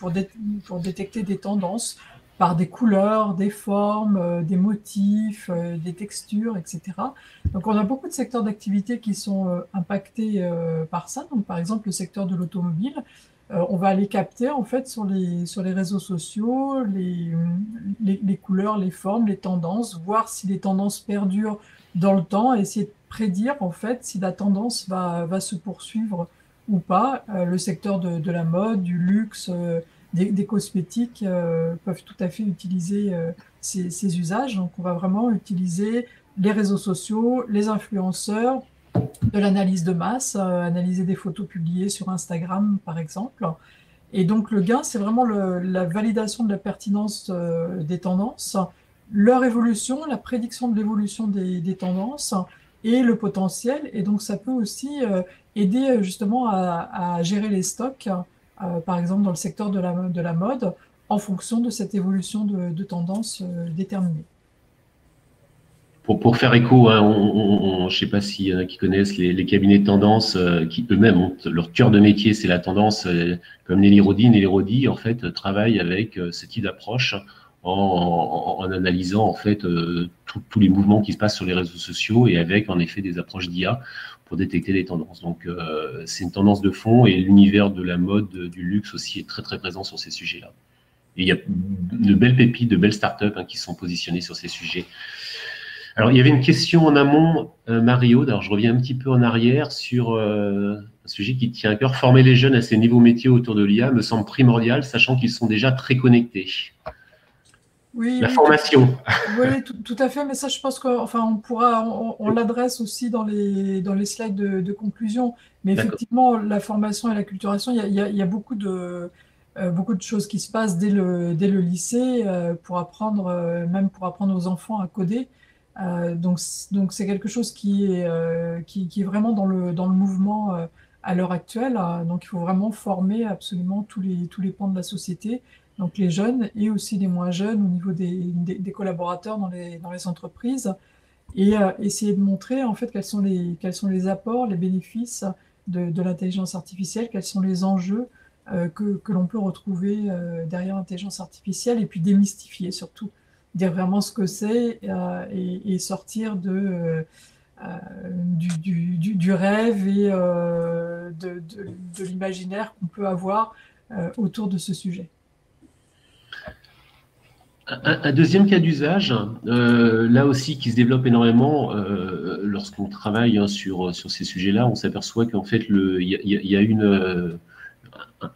pour détecter des tendances par des couleurs, des formes, des motifs, des textures, etc. Donc, on a beaucoup de secteurs d'activité qui sont impactés par ça. Donc, par exemple, le secteur de l'automobile, on va aller capter en fait sur les réseaux sociaux les couleurs, les formes, les tendances, voir si les tendances perdurent dans le temps, et essayer de prédire en fait si la tendance va se poursuivre ou pas. Le secteur de la mode, du luxe, des cosmétiques peuvent tout à fait utiliser ces usages. Donc, on va vraiment utiliser les réseaux sociaux, les influenceurs, de l'analyse de masse, analyser des photos publiées sur Instagram, par exemple. Et donc, le gain, c'est vraiment la validation de la pertinence des tendances, leur évolution, la prédiction de l'évolution des tendances et le potentiel. Et donc, ça peut aussi aider justement à gérer les stocks, par exemple dans le secteur de la mode, en fonction de cette évolution de tendance déterminée. Pour faire écho, hein, je ne sais pas s'il y en a qui connaissent les cabinets de tendance qui eux-mêmes ont leur cœur de métier, c'est la tendance, comme Nelly Rodi. Nelly Rodi, en fait, travaille avec ce type d'approche en analysant en fait tous les mouvements qui se passent sur les réseaux sociaux et avec en effet des approches d'IA pour détecter des tendances. Donc, c'est une tendance de fond et l'univers de la mode, du luxe aussi est très très présent sur ces sujets-là. Et il y a de belles pépites, de belles startups hein, qui sont positionnées sur ces sujets. Alors, il y avait une question en amont, Mario. Alors, je reviens un petit peu en arrière sur un sujet qui tient à cœur. Former les jeunes à ces nouveaux métiers autour de l'IA me semble primordial, sachant qu'ils sont déjà très connectés. Oui, la formation. Oui, tout à fait. Mais ça, je pense on l'adresse aussi dans les slides de conclusion. Mais effectivement, la formation et la culturation, il y a beaucoup de choses qui se passent dès le lycée pour apprendre, même pour apprendre aux enfants à coder. Donc c'est quelque chose qui est vraiment dans le mouvement à l'heure actuelle. Donc il faut vraiment former absolument tous les pans de la société, donc les jeunes et aussi les moins jeunes au niveau des collaborateurs dans les entreprises, et essayer de montrer en fait quels sont les apports, les bénéfices de l'intelligence artificielle, quels sont les enjeux que l'on peut retrouver derrière l'intelligence artificielle, et puis démystifier surtout. Dire vraiment ce que c'est et sortir du rêve et de l'imaginaire qu'on peut avoir autour de ce sujet. Un deuxième cas d'usage, là aussi qui se développe énormément lorsqu'on travaille hein, sur ces sujets-là, on s'aperçoit qu'en fait il y a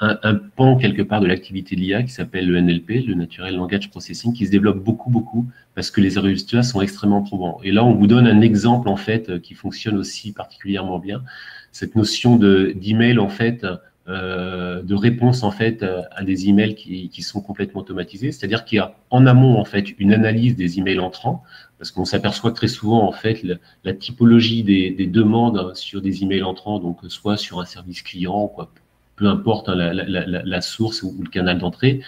un pan quelque part de l'activité de l'IA qui s'appelle le NLP, le Natural Language Processing, qui se développe beaucoup parce que les résultats sont extrêmement probants. Et là, on vous donne un exemple en fait qui fonctionne aussi particulièrement bien. Cette notion d'email en fait, de réponse en fait à des emails qui sont complètement automatisés, c'est-à-dire qu'il y a en amont en fait une analyse des emails entrants, parce qu'on s'aperçoit très souvent en fait la typologie des demandes sur des emails entrants, donc soit sur un service client, quoi. Peu importe hein, la source ou le canal d'entrée,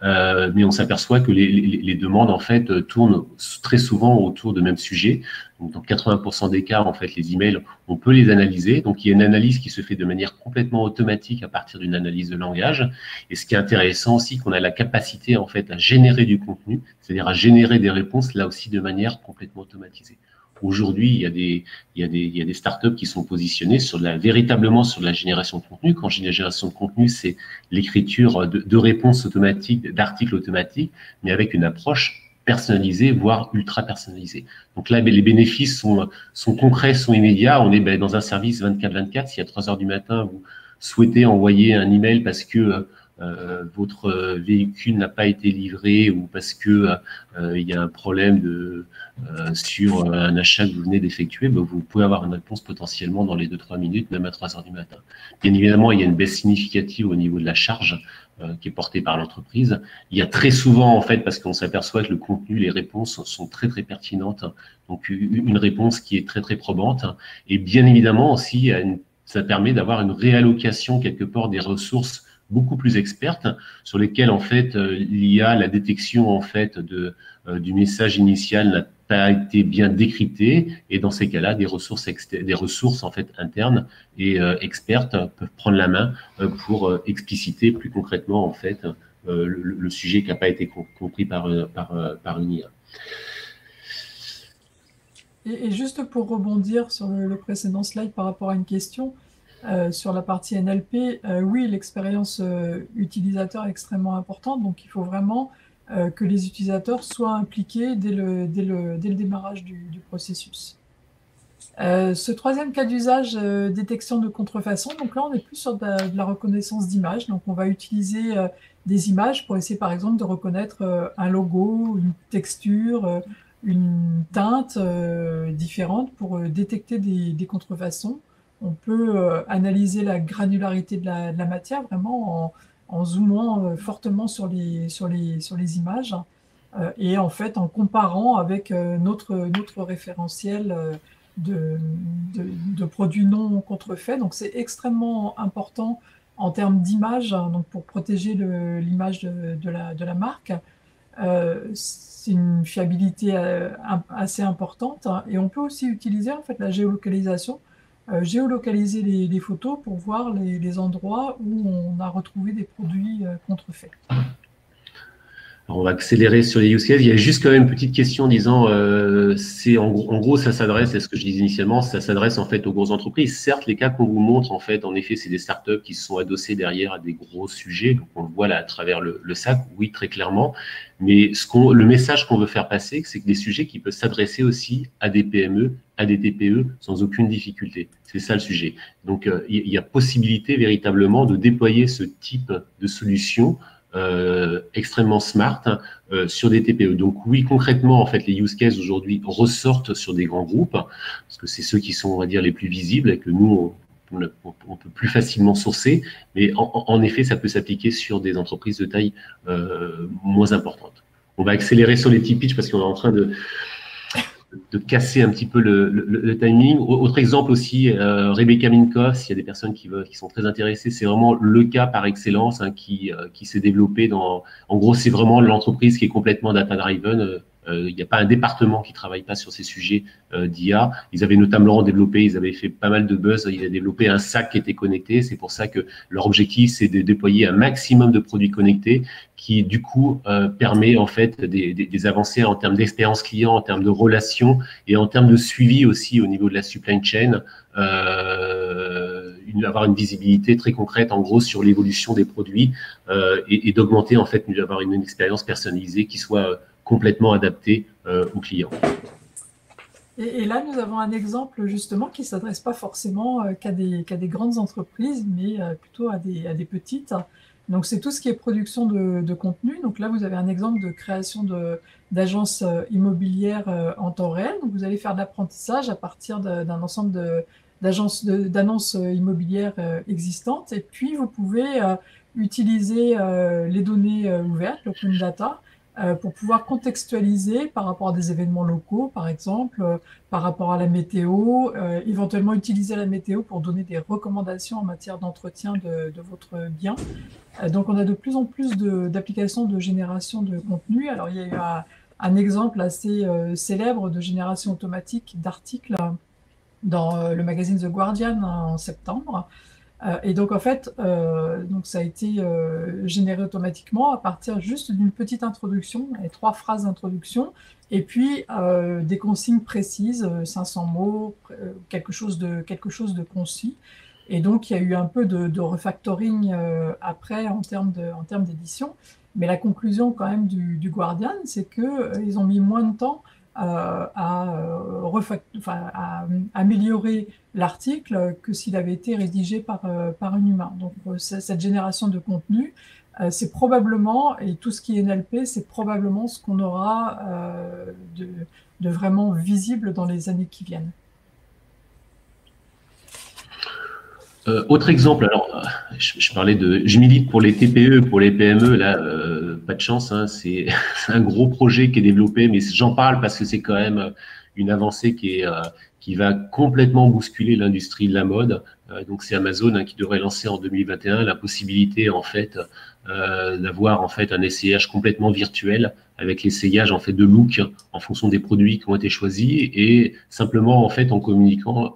mais on s'aperçoit que les demandes en fait tournent très souvent autour de mêmes sujets. Donc, dans 80% des cas, en fait, les emails, on peut les analyser. Donc, il y a une analyse qui se fait de manière complètement automatique à partir d'une analyse de langage. Et ce qui est intéressant aussi, qu'on a la capacité en fait à générer du contenu, c'est-à-dire à générer des réponses là aussi de manière complètement automatisée. Aujourd'hui, il y a des startups qui sont positionnées véritablement sur de la génération de contenu. Quand je dis la génération de contenu, c'est l'écriture de réponses automatiques, d'articles automatiques, mais avec une approche personnalisée, voire ultra personnalisée. Donc là, les bénéfices sont concrets, sont immédiats. On est dans un service 24/24. Si à 3 heures du matin, vous souhaitez envoyer un email parce que votre véhicule n'a pas été livré ou parce que il y a un problème sur un achat que vous venez d'effectuer, vous pouvez avoir une réponse potentiellement dans les 2-3 minutes, même à 3 heures du matin. Bien évidemment, il y a une baisse significative au niveau de la charge qui est porté par l'entreprise. Il y a très souvent, en fait, parce qu'on s'aperçoit que le contenu, les réponses sont très, très pertinentes. Donc, une réponse qui est très, très probante. Et bien évidemment aussi, ça permet d'avoir une réallocation quelque part des ressources beaucoup plus expertes sur lesquelles, en fait, l'IA, la détection, en fait, du message initial n'a pas été bien décrypté, et dans ces cas-là, des ressources en fait internes et expertes peuvent prendre la main pour expliciter plus concrètement en fait le sujet qui n'a pas été compris par une IA. Et juste pour rebondir sur le précédent slide par rapport à une question, sur la partie NLP, oui, l'expérience utilisateur est extrêmement importante, donc il faut vraiment que les utilisateurs soient impliqués dès le démarrage du processus. Ce troisième cas d'usage, détection de contrefaçon, donc là on est plus sur de la reconnaissance d'images, donc on va utiliser des images pour essayer par exemple de reconnaître un logo, une texture, une teinte différente pour détecter des contrefaçons. On peut analyser la granularité de la matière vraiment en zoomant fortement sur les images et en fait en comparant avec notre référentiel de produits non contrefaits. Donc c'est extrêmement important en termes d'image, donc pour protéger l'image de la marque. C'est une fiabilité assez importante et on peut aussi utiliser en fait la géolocalisation, géolocaliser les photos pour voir les endroits où on a retrouvé des produits contrefaits. Alors on va accélérer sur les use cases. Il y a juste quand même une petite question disant, en gros, ça s'adresse, c'est ce que je disais initialement, ça s'adresse en fait aux grosses entreprises. Certes, les cas qu'on vous montre, en fait, en effet, c'est des startups qui se sont adossées derrière à des gros sujets. Donc, on le voit là à travers le sac, oui, très clairement. Mais le message qu'on veut faire passer, c'est que des sujets qui peuvent s'adresser aussi à des PME, à des TPE, sans aucune difficulté. C'est ça le sujet. Donc, il y a possibilité véritablement de déployer ce type de solution extrêmement smart sur des TPE. Donc oui, concrètement, en fait, les use cases aujourd'hui ressortent sur des grands groupes parce que c'est ceux qui sont, on va dire, les plus visibles et que nous, on peut plus facilement sourcer. Mais en effet, ça peut s'appliquer sur des entreprises de taille moins importante. On va accélérer sur les petits pitchs parce qu'on est en train de casser un petit peu le timing. Autre exemple aussi, Rebecca Minkoff, s'il y a des personnes qui sont très intéressées, c'est vraiment le cas par excellence qui s'est développé en gros, c'est vraiment l'entreprise qui est complètement data-driven. Il n'y a pas un département qui ne travaille pas sur ces sujets d'IA. Ils avaient notamment développé, ils avaient fait pas mal de buzz, ils avaient développé un sac qui était connecté. C'est pour ça que leur objectif, c'est de déployer un maximum de produits connectés qui, du coup, permet en fait des avancées en termes d'expérience client, en termes de relations et en termes de suivi aussi au niveau de la supply chain, avoir une visibilité très concrète en gros sur l'évolution des produits et d'augmenter en fait, d'avoir une expérience personnalisée qui soit complètement adapté aux clients. Et là, nous avons un exemple justement qui ne s'adresse pas forcément qu'à des grandes entreprises, mais plutôt à des petites. Donc, c'est tout ce qui est production de contenu. Donc là, vous avez un exemple de création d'agences immobilières en temps réel. Donc, vous allez faire de l'apprentissage à partir d'un ensemble d'annonces immobilières existantes. Et puis, vous pouvez utiliser les données ouvertes, l'open data, pour pouvoir contextualiser par rapport à des événements locaux, par exemple, par rapport à la météo, éventuellement utiliser la météo pour donner des recommandations en matière d'entretien de votre bien. Donc, on a de plus en plus d'applications de génération de contenu. Alors, il y a eu un exemple assez célèbre de génération automatique d'articles dans le magazine The Guardian en septembre. Et donc, en fait, donc ça a été généré automatiquement à partir juste d'une petite introduction, 3 phrases d'introduction, et puis des consignes précises, 500 mots, quelque chose de concis. Et donc, il y a eu un peu de refactoring après en termes d'édition. Mais la conclusion quand même du Guardian, c'est qu'ils ont mis moins de temps à améliorer l'article que s'il avait été rédigé par un humain. Donc, cette génération de contenu, c'est probablement, et tout ce qui est NLP, c'est probablement ce qu'on aura de vraiment visible dans les années qui viennent. Autre exemple, alors je milite pour les TPE, pour les PME, là, pas de chance, hein, c'est un gros projet qui est développé, mais j'en parle parce que c'est quand même une avancée qui va complètement bousculer l'industrie de la mode. Donc c'est Amazon qui devrait lancer en 2021 la possibilité en fait d'avoir en fait un essayage complètement virtuel avec l'essayage en fait de look en fonction des produits qui ont été choisis et simplement en fait en communiquant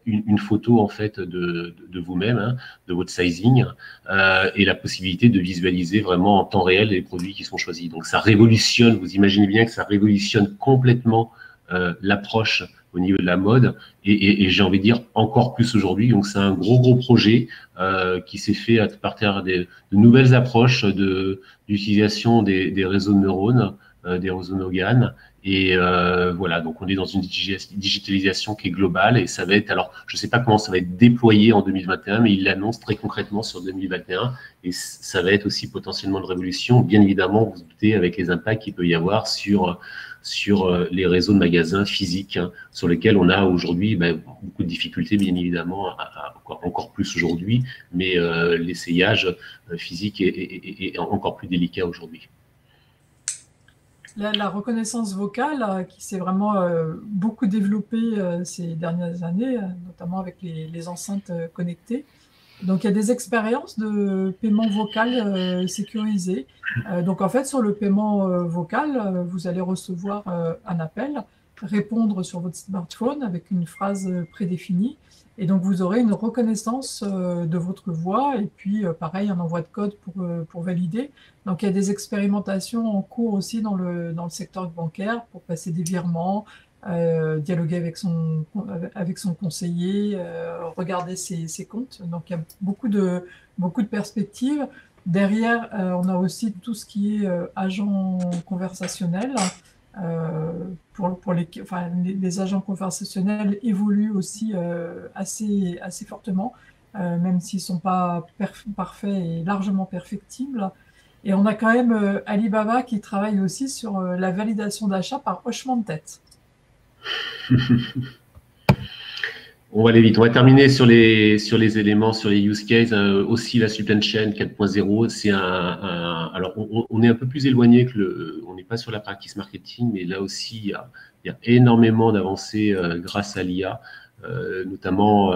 une photo en fait de vous-même, de votre sizing et la possibilité de visualiser vraiment en temps réel les produits qui sont choisis. Donc ça révolutionne, vous imaginez bien que ça révolutionne complètement l'approche au niveau de la mode et j'ai envie de dire encore plus aujourd'hui. Donc c'est un gros projet qui s'est fait à partir de nouvelles approches d'utilisation des réseaux de neurones, des réseaux neuroganes. Et voilà, donc on est dans une digitalisation qui est globale et ça va être, alors je ne sais pas comment ça va être déployé en 2021, mais il l'annonce très concrètement sur 2021 et ça va être aussi potentiellement une révolution, bien évidemment, vous vous doutez, avec les impacts qu'il peut y avoir sur les réseaux de magasins physiques sur lesquels on a aujourd'hui beaucoup de difficultés, bien évidemment, encore plus aujourd'hui, mais l'essayage physique est encore plus délicat aujourd'hui. La reconnaissance vocale qui s'est vraiment beaucoup développée ces dernières années, notamment avec les enceintes connectées. Donc, il y a des expériences de paiement vocal sécurisé. Donc, en fait, sur le paiement vocal, vous allez recevoir un appel, répondre sur votre smartphone avec une phrase prédéfinie. Et donc, vous aurez une reconnaissance de votre voix et puis, pareil, un envoi de code pour valider. Donc, il y a des expérimentations en cours aussi dans le secteur bancaire pour passer des virements, dialoguer avec son conseiller, regarder ses comptes. Donc, il y a beaucoup de perspectives. Derrière, on a aussi tout ce qui est agent conversationnel. Les agents conversationnels évoluent aussi assez fortement, même s'ils ne sont pas parfaits et largement perfectibles. Et on a quand même Alibaba qui travaille aussi sur la validation d'achat par hochement de tête. On va aller vite. On va terminer sur les éléments, sur les use cases. Aussi, la supply chain 4.0, c'est alors, on est un peu plus éloigné on n'est pas sur la practice marketing, mais là aussi, il y a énormément d'avancées grâce à l'IA, notamment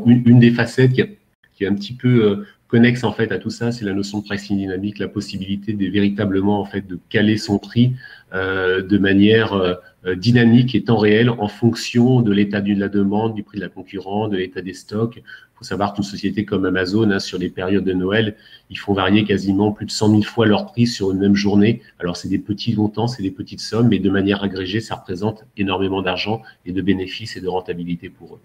une des facettes qui est un petit peu connexe en fait à tout ça, c'est la notion de pricing dynamique, la possibilité de véritablement en fait de caler son prix de manière dynamique et temps réel en fonction de l'état de la demande, du prix de la concurrence, de l'état des stocks. Il faut savoir qu'une société comme Amazon, sur les périodes de Noël, ils font varier quasiment plus de 100 000 fois leur prix sur une même journée. Alors, c'est des petits montants, c'est des petites sommes, mais de manière agrégée, ça représente énormément d'argent et de bénéfices et de rentabilité pour eux.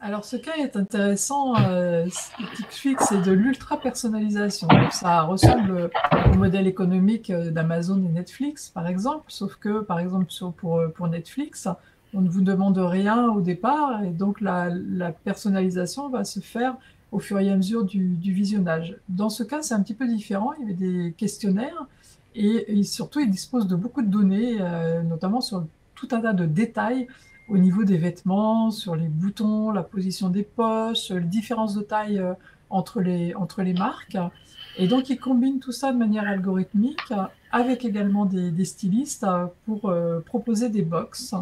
Alors, ce cas est intéressant. Netflix, c'est de l'ultra-personnalisation. Ça ressemble au modèle économique d'Amazon et Netflix, par exemple, sauf que, par exemple, pour Netflix, on ne vous demande rien au départ, et donc la personnalisation va se faire au fur et à mesure du visionnage. Dans ce cas, c'est un petit peu différent. Il y avait des questionnaires, et surtout, il dispose de beaucoup de données, notamment sur tout un tas de détails au niveau des vêtements, sur les boutons, la position des poches, les différences de taille entre les marques. Et donc, ils combinent tout ça de manière algorithmique avec également des stylistes pour proposer des box.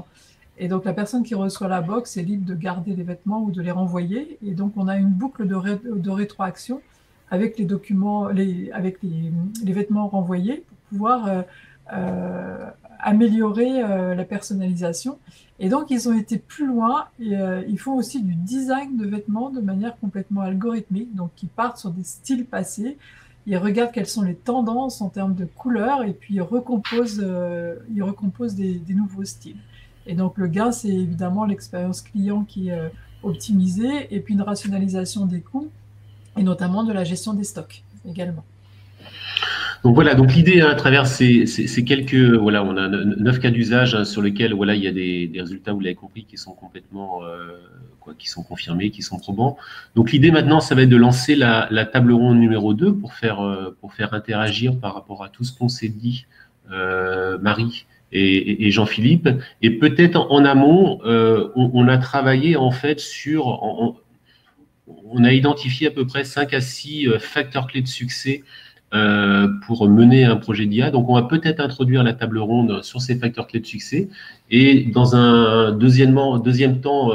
Et donc, la personne qui reçoit la box est libre de garder les vêtements ou de les renvoyer. Et donc, on a une boucle de rétroaction avec les documents, avec les vêtements renvoyés pour pouvoir améliorer la personnalisation. Et donc, ils ont été plus loin et ils font aussi du design de vêtements de manière complètement algorithmique. Donc, ils partent sur des styles passés, ils regardent quelles sont les tendances en termes de couleurs et puis ils recomposent des nouveaux styles. Et donc, le gain, c'est évidemment l'expérience client qui est optimisée et puis une rationalisation des coûts et notamment de la gestion des stocks également. Donc voilà, donc l'idée à travers ces quelques, voilà, on a 9 cas d'usage sur lesquels voilà, il y a des résultats, vous l'avez compris, qui sont complètement, qui sont confirmés, qui sont probants. Donc l'idée maintenant, ça va être de lancer la table ronde numéro 2 pour faire interagir par rapport à tout ce qu'on s'est dit, Marie et Jean-Philippe. Et peut-être en amont, on a travaillé en fait sur, on a identifié à peu près 5 à 6 facteurs clés de succès pour mener un projet d'IA. Donc, on va peut-être introduire la table ronde sur ces facteurs clés de succès et dans un deuxième temps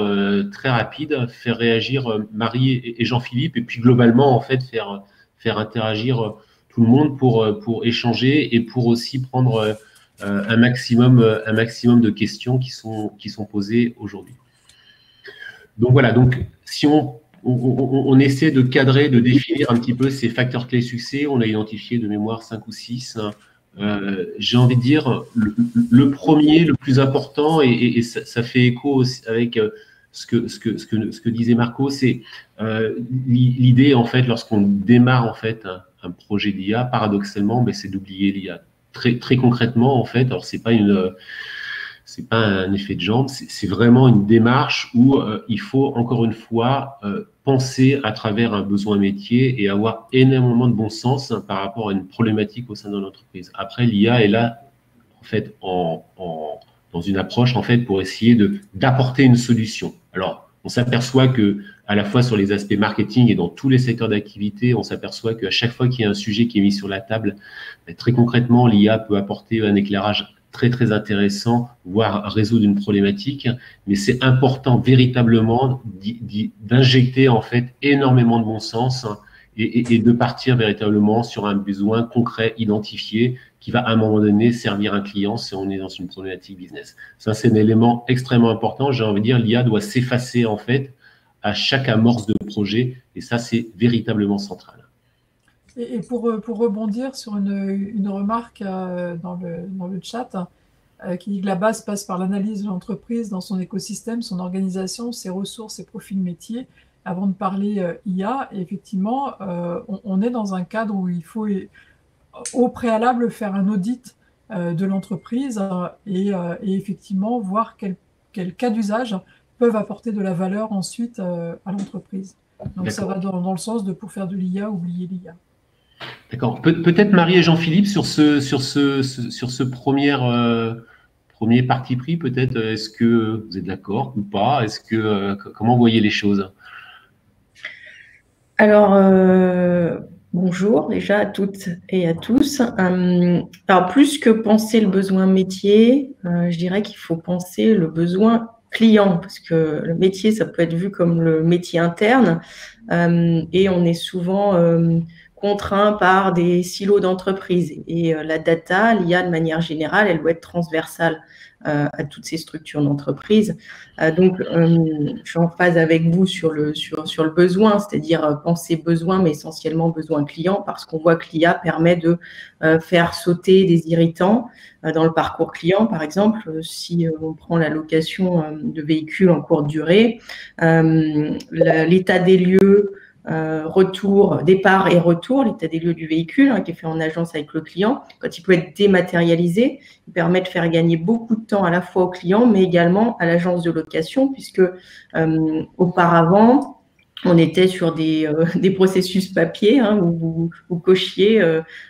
très rapide, faire réagir Marie et Jean-Philippe et puis globalement, en fait, faire interagir tout le monde pour échanger et pour aussi prendre un maximum de questions qui sont posées aujourd'hui. Donc, voilà. Donc, si on essaie de cadrer, de définir un petit peu ces facteurs clés succès. On a identifié de mémoire 5 ou 6. J'ai envie de dire, le premier, le plus important, et ça fait écho aussi avec ce que disait Marco, c'est l'idée, en fait, lorsqu'on démarre en fait, un projet d'IA, paradoxalement, c'est d'oublier l'IA. Très concrètement, en fait, alors c'est pas un effet de jambe, c'est vraiment une démarche où il faut, encore une fois, penser à travers un besoin métier et avoir énormément de bon sens par rapport à une problématique au sein de l'entreprise. Après, l'IA est là, en fait, dans une approche, en fait, pour essayer d'apporter une solution. Alors, on s'aperçoit que, à la fois sur les aspects marketing et dans tous les secteurs d'activité, on s'aperçoit qu'à chaque fois qu'il y a un sujet qui est mis sur la table, très concrètement, l'IA peut apporter un éclairage très intéressant, voire résoudre une problématique, mais c'est important véritablement d'injecter en fait énormément de bon sens et de partir véritablement sur un besoin concret, identifié, qui va à un moment donné servir un client si on est dans une problématique business. Ça, c'est un élément extrêmement important. J'ai envie de dire, l'IA doit s'effacer en fait à chaque amorce de projet, et ça, c'est véritablement central. Et pour rebondir sur une remarque dans le chat, qui dit que la base passe par l'analyse de l'entreprise dans son écosystème, son organisation, ses ressources, ses profils métiers, avant de parler IA. Et effectivement, on est dans un cadre où il faut au préalable faire un audit de l'entreprise et effectivement voir quels cas d'usage peuvent apporter de la valeur ensuite à l'entreprise. Donc ça va dans le sens de pour faire de l'IA, oublier l'IA. D'accord. Peut-être Marie et Jean-Philippe sur ce premier parti pris, peut-être. Est-ce que vous êtes d'accord ou pas? Comment vous voyez les choses? Alors, bonjour déjà à toutes et à tous. Alors, plus que penser le besoin métier, je dirais qu'il faut penser le besoin client, parce que le métier, ça peut être vu comme le métier interne, et on est souvent contraint par des silos d'entreprise. Et la data, l'IA de manière générale, elle doit être transversale à toutes ces structures d'entreprise. Donc, je suis en phase avec vous sur le besoin, c'est-à-dire penser besoin, mais essentiellement besoin client, parce qu'on voit que l'IA permet de faire sauter des irritants dans le parcours client. Par exemple, si on prend la location de véhicules en courte durée, l'état des lieux, départ et retour, l'état des lieux du véhicule qui est fait en agence avec le client, quand il peut être dématérialisé, il permet de faire gagner beaucoup de temps à la fois au client, mais également à l'agence de location, puisque auparavant, on était sur des processus papier où vous cochiez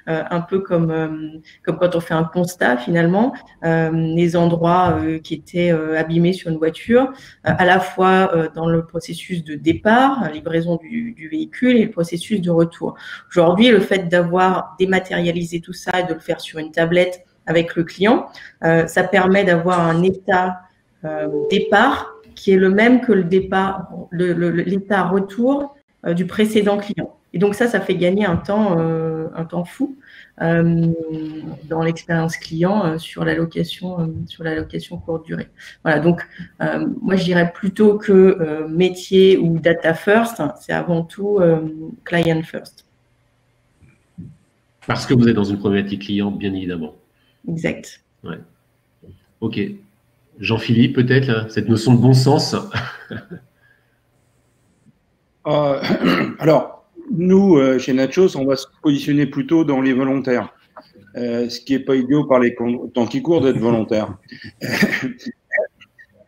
un peu comme quand on fait un constat finalement, les endroits qui étaient abîmés sur une voiture, à la fois dans le processus de départ, livraison du véhicule et le processus de retour. Aujourd'hui, le fait d'avoir dématérialisé tout ça et de le faire sur une tablette avec le client, ça permet d'avoir un état départ qui est le même que le départ, l'état retour du précédent client. Et donc ça fait gagner un temps fou dans l'expérience client sur la location courte durée. Voilà, donc moi je dirais plutôt que métier ou data first, c'est avant tout client first. Parce que vous êtes dans une problématique client, bien évidemment. Exact. Ouais. Ok. Jean-Philippe, peut-être, cette notion de bon sens. Alors, nous, chez Nachos, on va se positionner plutôt dans les volontaires. Ce qui n'est pas idiot par les temps qui courent d'être volontaire.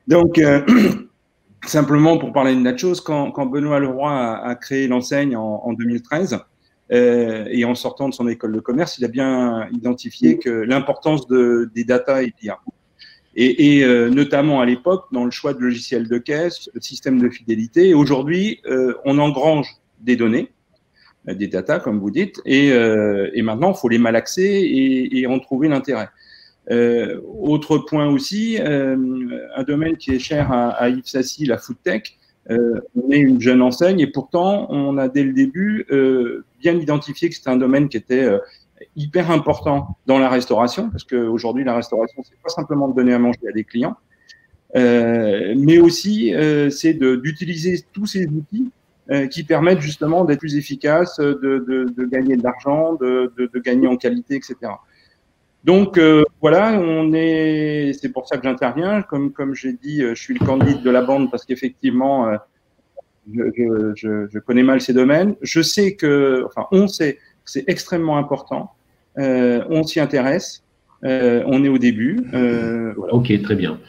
Donc, simplement pour parler de Nachos, quand Benoît Leroy a créé l'enseigne en 2013, et en sortant de son école de commerce, il a bien identifié que l'importance des data et de l'IA. Et notamment à l'époque, dans le choix de logiciels de caisse, de système de fidélité. Aujourd'hui, on engrange des données, des data, comme vous dites, et maintenant, il faut les malaxer et en trouver l'intérêt. Autre point aussi, un domaine qui est cher à Yves Sassy, la food tech. On est une jeune enseigne et pourtant, on a dès le début bien identifié que c'était un domaine qui était hyper important dans la restauration, parce qu'aujourd'hui, la restauration, c'est pas simplement de donner à manger à des clients, mais aussi c'est d'utiliser tous ces outils qui permettent justement d'être plus efficaces, de gagner de l'argent, de gagner en qualité, etc. Donc voilà, c'est pour ça que j'interviens. Comme j'ai dit, je suis le candidat de la bande parce qu'effectivement, je connais mal ces domaines. Je sais on sait que c'est extrêmement important. On s'y intéresse. On est au début. Voilà. Ok, très bien.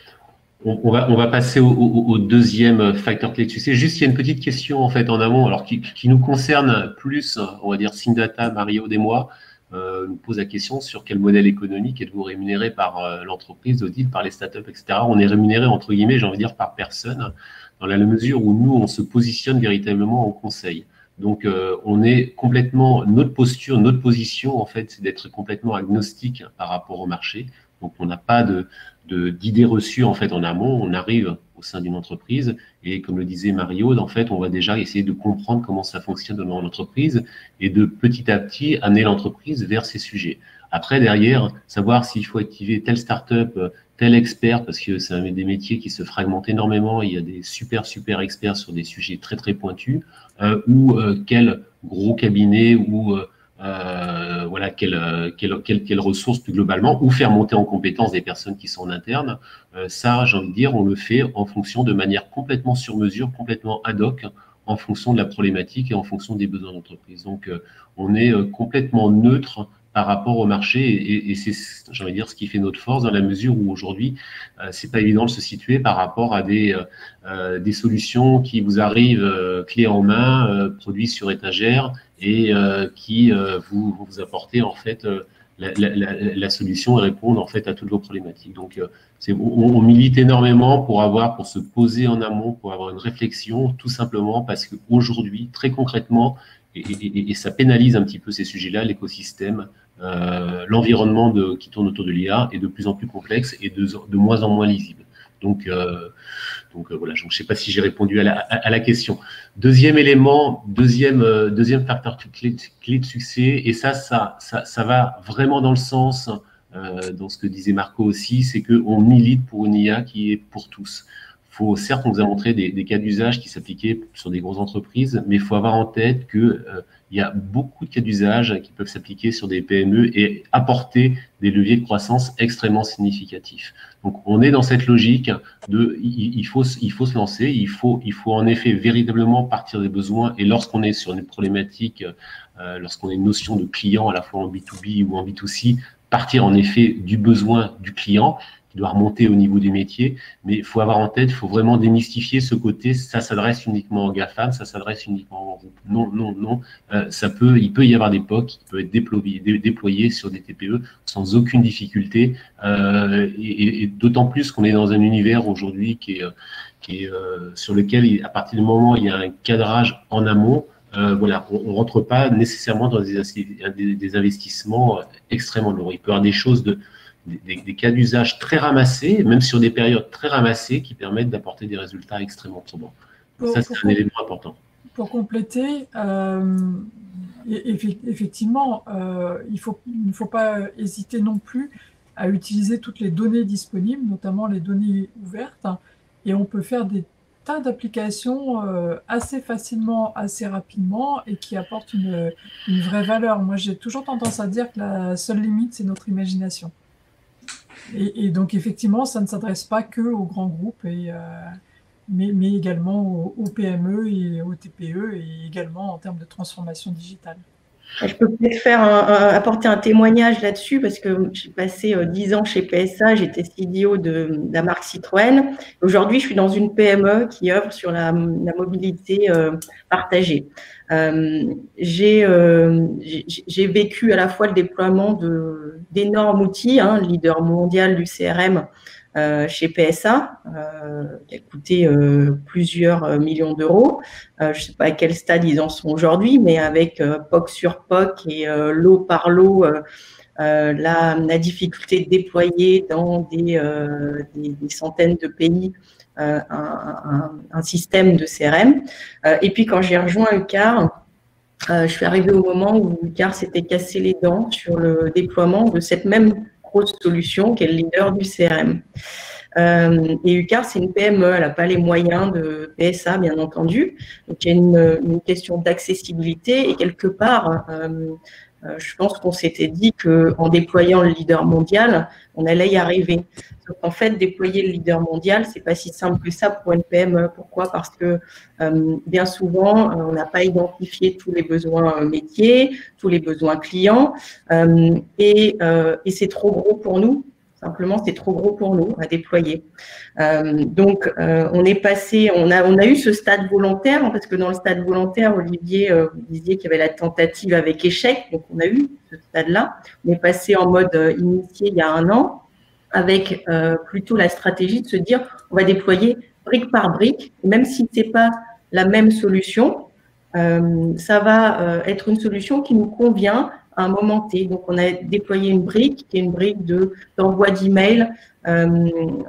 On va passer au deuxième facteur clé de succès. Juste, il y a une petite question en fait en amont, alors qui nous concerne plus, on va dire Syngdata, Marie-Aude et moi. Nous pose la question sur quel modèle économique êtes-vous rémunéré par l'entreprise, Odile, par les startups, etc. On est rémunéré, entre guillemets, j'ai envie de dire, par personne, dans la mesure où nous, on se positionne véritablement en conseil. Donc, on est complètement, notre posture, notre position, en fait, c'est d'être complètement agnostique par rapport au marché. Donc, on n'a pas d'idées reçues, en fait, en amont. On arrive au sein d'une entreprise et, comme le disait Marie-Aude, en fait, on va déjà essayer de comprendre comment ça fonctionne dans l'entreprise et de petit à petit amener l'entreprise vers ces sujets. Après, derrière, savoir s'il faut activer telle start-up, tel expert, parce que c'est des métiers qui se fragmentent énormément. Il y a des super experts sur des sujets très pointus, ou quel gros cabinet ou voilà, quelles ressources plus globalement, ou faire monter en compétence des personnes qui sont en interne. Ça, j'ai envie de dire, on le fait en fonction de manière complètement sur mesure, complètement ad hoc, en fonction de la problématique et en fonction des besoins d'entreprise. Donc, on est complètement neutre par rapport au marché et c'est, j'ai envie de dire, ce qui fait notre force dans la mesure où aujourd'hui, c'est pas évident de se situer par rapport à des solutions qui vous arrivent clés en main, produits sur étagère et qui vous apporter en fait la solution et répondre en fait à toutes vos problématiques. Donc, on milite énormément pour se poser en amont, pour avoir une réflexion, tout simplement parce qu'aujourd'hui, très concrètement, et ça pénalise un petit peu ces sujets-là, l'écosystème, l'environnement qui tourne autour de l'IA est de plus en plus complexe et de moins en moins lisible. Donc voilà, je ne sais pas si j'ai répondu à la question. Deuxième élément, deuxième facteur clé de succès, et ça va vraiment dans le sens, dans ce que disait Marco aussi, c'est qu'on milite pour une IA qui est pour tous. Certes, on vous a montré des cas d'usage qui s'appliquaient sur des grosses entreprises, mais il faut avoir en tête qu'il y a beaucoup de cas d'usage qui peuvent s'appliquer sur des PME et apporter des leviers de croissance extrêmement significatifs. Donc, on est dans cette logique il faut se lancer, il faut en effet véritablement partir des besoins. Et lorsqu'on est sur une problématique, lorsqu'on a une notion de client à la fois en B2B ou en B2C, partir en effet du besoin du client, doit remonter au niveau du métier, mais il faut avoir en tête, il faut vraiment démystifier ce côté, ça s'adresse uniquement aux GAFAM, ça s'adresse uniquement aux groupes. Non, il peut y avoir des POC qui peuvent être déployés sur des TPE sans aucune difficulté, et d'autant plus qu'on est dans un univers aujourd'hui qui est sur lequel, à partir du moment où il y a un cadrage en amont, voilà, on ne rentre pas nécessairement dans des investissements extrêmement lourds. Il peut y avoir des choses des cas d'usage très ramassés, même sur des périodes très ramassées, qui permettent d'apporter des résultats extrêmement probants. Ça, c'est un élément important. Pour compléter, effectivement, il ne faut pas hésiter non plus à utiliser toutes les données disponibles, notamment les données ouvertes, et on peut faire des tas d'applications assez facilement, assez rapidement, et qui apportent une vraie valeur. Moi, j'ai toujours tendance à dire que la seule limite, c'est notre imagination. Et donc, effectivement, ça ne s'adresse pas que aux grands groupes, mais également aux PME et aux TPE, et également en termes de transformation digitale. Je peux peut-être apporter un témoignage là-dessus parce que j'ai passé 10 ans chez PSA, j'étais CDO de la marque Citroën. Aujourd'hui, je suis dans une PME qui œuvre sur la mobilité partagée. J'ai vécu à la fois le déploiement d'énormes outils, leader mondial du CRM chez PSA, qui a coûté plusieurs millions d'euros. Je ne sais pas à quel stade ils en sont aujourd'hui, mais avec POC sur POC et lot par lot, la difficulté de déployer dans des centaines de pays un système de CRM. Et puis quand j'ai rejoint UCAR, je suis arrivée au moment où UCAR s'était cassé les dents sur le déploiement de cette même grosse solution qui est le leader du CRM. Et UCAR, c'est une PME, elle n'a pas les moyens de PSA, bien entendu. Donc, il y a une question d'accessibilité et quelque part, je pense qu'on s'était dit qu'en déployant le leader mondial, on allait y arriver. Donc, en fait, déployer le leader mondial, c'est pas si simple que ça pour une PME. Pourquoi? Parce que bien souvent, on n'a pas identifié tous les besoins métiers, tous les besoins clients, et c'est trop gros pour nous. Simplement, c'est trop gros pour nous à déployer. Donc, on est passé, on a eu ce stade volontaire, parce que dans le stade volontaire, Olivier, vous disiez qu'il y avait la tentative avec échec, donc on a eu ce stade-là. On est passé en mode initié il y a 1 an, avec plutôt la stratégie de se dire, on va déployer brique par brique, même si ce n'est pas la même solution, ça va être une solution qui nous convient à un moment T. Donc, on a déployé une brique qui est une brique d'envoi d'email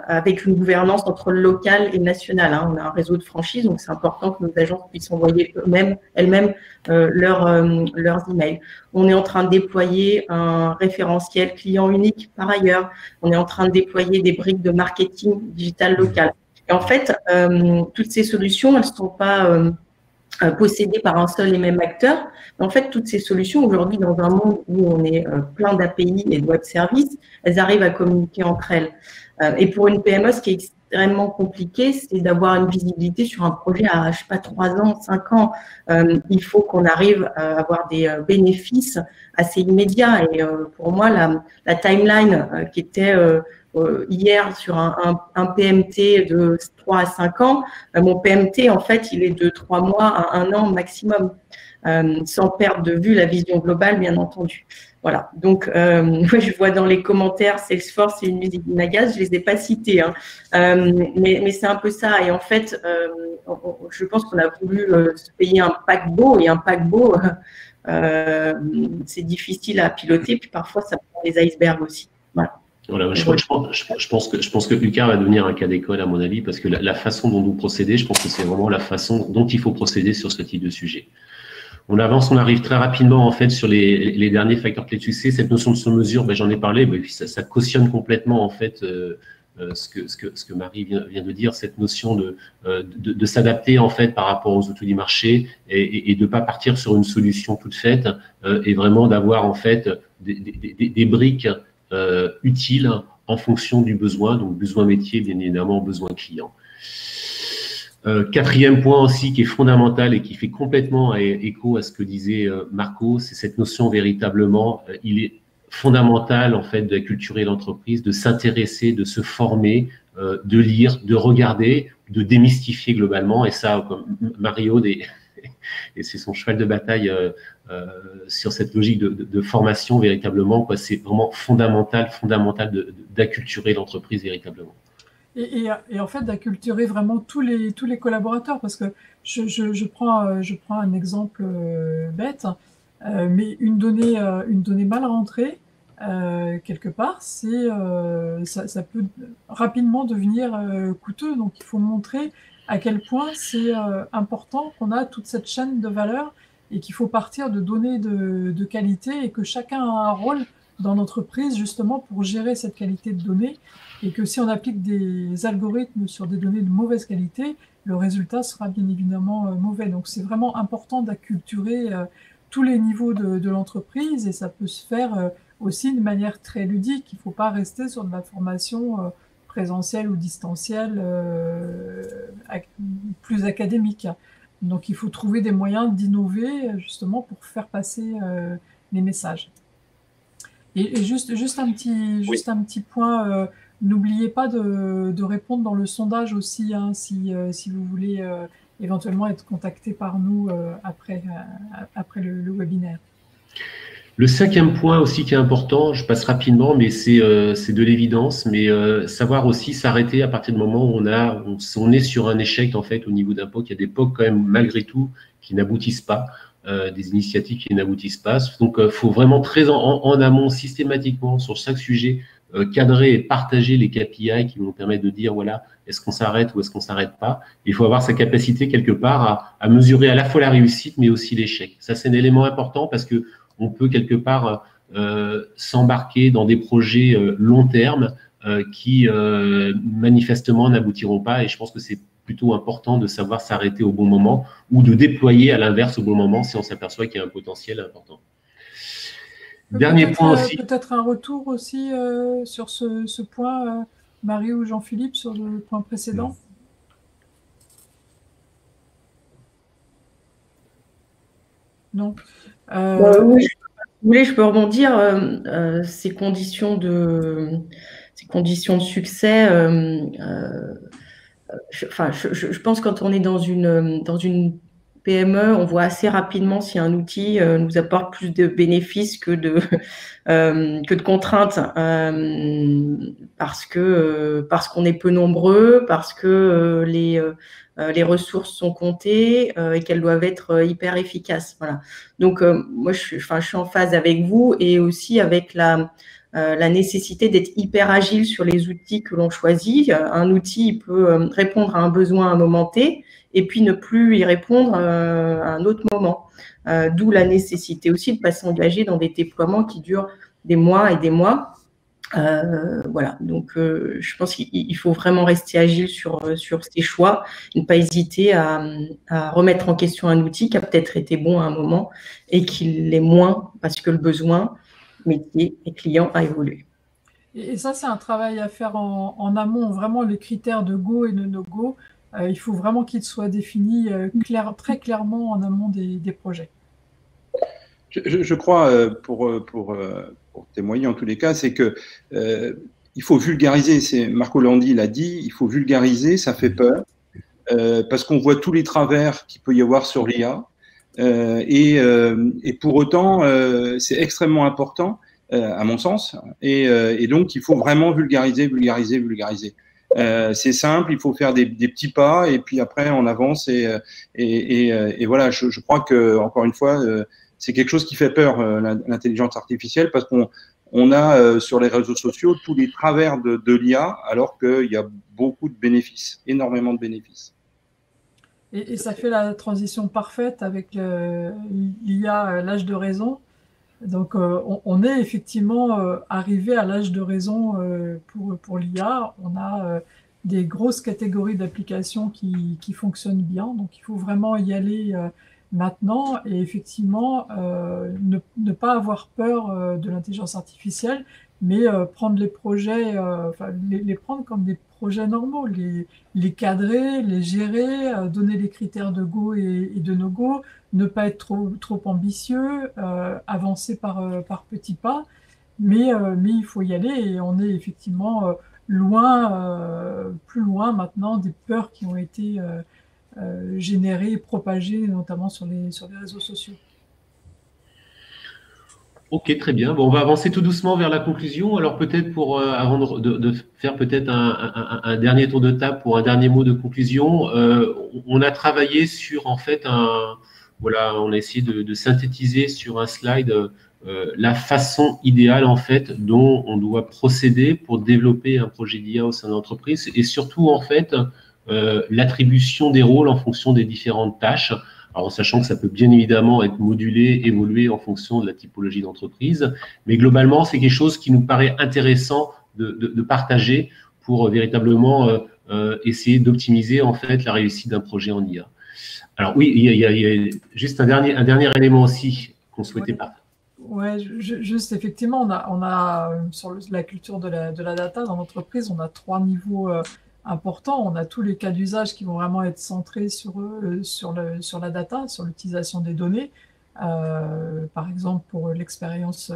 avec une gouvernance entre le local et le national. On a un réseau de franchise, donc c'est important que nos agences puissent envoyer elles-mêmes leurs emails. On est en train de déployer un référentiel client unique par ailleurs. On est en train de déployer des briques de marketing digital local. Et en fait, toutes ces solutions, elles ne sont pas possédées par un seul et même acteur. En fait, toutes ces solutions, aujourd'hui, dans un monde où on est plein d'API et de web services, elles arrivent à communiquer entre elles. Et pour une PME, ce qui est extrêmement compliqué, c'est d'avoir une visibilité sur un projet à, je sais pas, 3 ans, 5 ans. Il faut qu'on arrive à avoir des bénéfices assez immédiats. Et pour moi, la timeline qui était hier sur un PMT de 3 à 5 ans, mon PMT, en fait, il est de 3 mois à 1 an maximum, sans perdre de vue la vision globale, bien entendu. Voilà. Donc, je vois dans les commentaires Salesforce et une usine à gaz, je ne les ai pas cités, mais c'est un peu ça. Et en fait, je pense qu'on a voulu se payer un paquebot, et un paquebot, c'est difficile à piloter, puis parfois, ça prend des icebergs aussi. Voilà. Voilà, je pense que UCAR va devenir un cas d'école, à mon avis, parce que la façon dont vous procédez, je pense que c'est vraiment la façon dont il faut procéder sur ce type de sujet. On avance, on arrive très rapidement en fait sur les derniers facteurs clés de succès. Cette notion de sur-mesure, j'en ai parlé, mais ça cautionne complètement en fait ce que Marie vient de dire, cette notion de s'adapter en fait par rapport aux outils du marché et de pas partir sur une solution toute faite et vraiment d'avoir en fait des briques utiles en fonction du besoin, donc besoin métier, bien évidemment, besoin client. 4e point aussi qui est fondamental et qui fait complètement écho à ce que disait Marco, c'est cette notion véritablement, il est fondamental en fait d'acculturer l'entreprise, de s'intéresser, de se former, de lire, de regarder, de démystifier globalement, et ça, comme Mario, et c'est son cheval de bataille sur cette logique de formation véritablement, quoi. C'est vraiment fondamental d'acculturer l'entreprise véritablement. Et en fait, d'acculturer vraiment tous les collaborateurs, parce que je prends un exemple bête, mais une donnée mal rentrée, quelque part, ça peut rapidement devenir coûteux. Donc, il faut montrer à quel point c'est important qu'on a toute cette chaîne de valeur et qu'il faut partir de données de qualité et que chacun a un rôle dans l'entreprise justement pour gérer cette qualité de données, et que si on applique des algorithmes sur des données de mauvaise qualité, le résultat sera bien évidemment mauvais. Donc c'est vraiment important d'acculturer tous les niveaux de l'entreprise, et ça peut se faire aussi de manière très ludique. Il ne faut pas rester sur de la formation présentielle ou distancielle plus académique. Donc, il faut trouver des moyens d'innover justement pour faire passer les messages. Et juste un petit point, n'oubliez pas de répondre dans le sondage aussi, hein, si vous voulez éventuellement être contacté par nous après le webinaire. Le 5e point aussi qui est important, je passe rapidement, mais c'est de l'évidence, mais savoir aussi s'arrêter à partir du moment où on est sur un échec en fait au niveau d'un POC. Il y a des POC quand même malgré tout qui n'aboutissent pas, des initiatives qui n'aboutissent pas. Donc, faut vraiment très en amont, systématiquement sur chaque sujet, cadrer et partager les KPI qui vont permettre de dire voilà, est-ce qu'on s'arrête ou est-ce qu'on s'arrête pas. Il faut avoir sa capacité quelque part à mesurer à la fois la réussite mais aussi l'échec. Ça, c'est un élément important parce que on peut quelque part s'embarquer dans des projets long terme qui manifestement n'aboutiront pas. Et je pense que c'est plutôt important de savoir s'arrêter au bon moment ou de déployer à l'inverse au bon moment si on s'aperçoit qu'il y a un potentiel important. Dernier point aussi. Peut-être un retour aussi sur ce point, Marie ou Jean-Philippe, sur le point précédent. Non. Oui, si vous voulez, je peux rebondir. Ces conditions de succès, je pense que quand on est dans une PME, on voit assez rapidement si un outil nous apporte plus de bénéfices que de contraintes, parce qu'on est peu nombreux, parce que les ressources sont comptées et qu'elles doivent être hyper efficaces. Voilà. Donc, moi, je suis en phase avec vous et aussi avec la nécessité d'être hyper agile sur les outils que l'on choisit. Un outil peut répondre à un besoin à un moment T et puis ne plus y répondre à un autre moment. D'où la nécessité aussi de ne pas s'engager dans des déploiements qui durent des mois et des mois. Voilà, donc je pense qu'il faut vraiment rester agile sur ses choix, ne pas hésiter à remettre en question un outil qui a peut-être été bon à un moment et qui l'est moins parce que le besoin métier et client a évolué. Et ça, c'est un travail à faire en amont, vraiment les critères de go et de no-go. Il faut vraiment qu'ils soient définis très clairement en amont des projets. Je crois, pour témoigner en tous les cas, c'est que il faut vulgariser. Marco Landi l'a dit, il faut vulgariser, ça fait peur, parce qu'on voit tous les travers qu'il peut y avoir sur l'IA, et pour autant, c'est extrêmement important, à mon sens, et donc il faut vraiment vulgariser. C'est simple, il faut faire des petits pas, et puis après on avance, et voilà. Je crois que encore une fois, c'est quelque chose qui fait peur, l'intelligence artificielle, parce qu'on a sur les réseaux sociaux tous les travers de l'IA, alors qu'il y a beaucoup de bénéfices, énormément de bénéfices. Et ça fait la transition parfaite avec l'IA, l'âge de raison. Donc, on est effectivement arrivé à l'âge de raison pour l'IA. On a des grosses catégories d'applications qui fonctionnent bien. Donc, il faut vraiment y aller maintenant et effectivement ne pas avoir peur de l'intelligence artificielle, mais prendre les projets, les prendre comme des projets normaux, les cadrer, les gérer, donner les critères de go et de no-go, ne pas être trop ambitieux, avancer par petits pas, mais il faut y aller et on est effectivement plus loin maintenant des peurs qui ont été générées, propagées, notamment sur les réseaux sociaux. Ok, très bien. Bon, on va avancer tout doucement vers la conclusion. Alors peut-être avant de faire peut-être un dernier tour de table pour un dernier mot de conclusion, on a travaillé sur en fait voilà, on a essayé de synthétiser sur un slide la façon idéale en fait dont on doit procéder pour développer un projet d'IA au sein de l'entreprise et surtout en fait l'attribution des rôles en fonction des différentes tâches. Alors, en sachant que ça peut bien évidemment être modulé, évoluer en fonction de la typologie d'entreprise, mais globalement, c'est quelque chose qui nous paraît intéressant de partager pour véritablement essayer d'optimiser en fait la réussite d'un projet en IA. Alors oui, il y a juste un dernier élément aussi qu'on souhaitait partager. Ouais, juste effectivement, on a sur la culture de la data dans l'entreprise, on a 3 niveaux important. On a tous les cas d'usage qui vont vraiment être centrés sur la data, sur l'utilisation des données. Par exemple pour l'expérience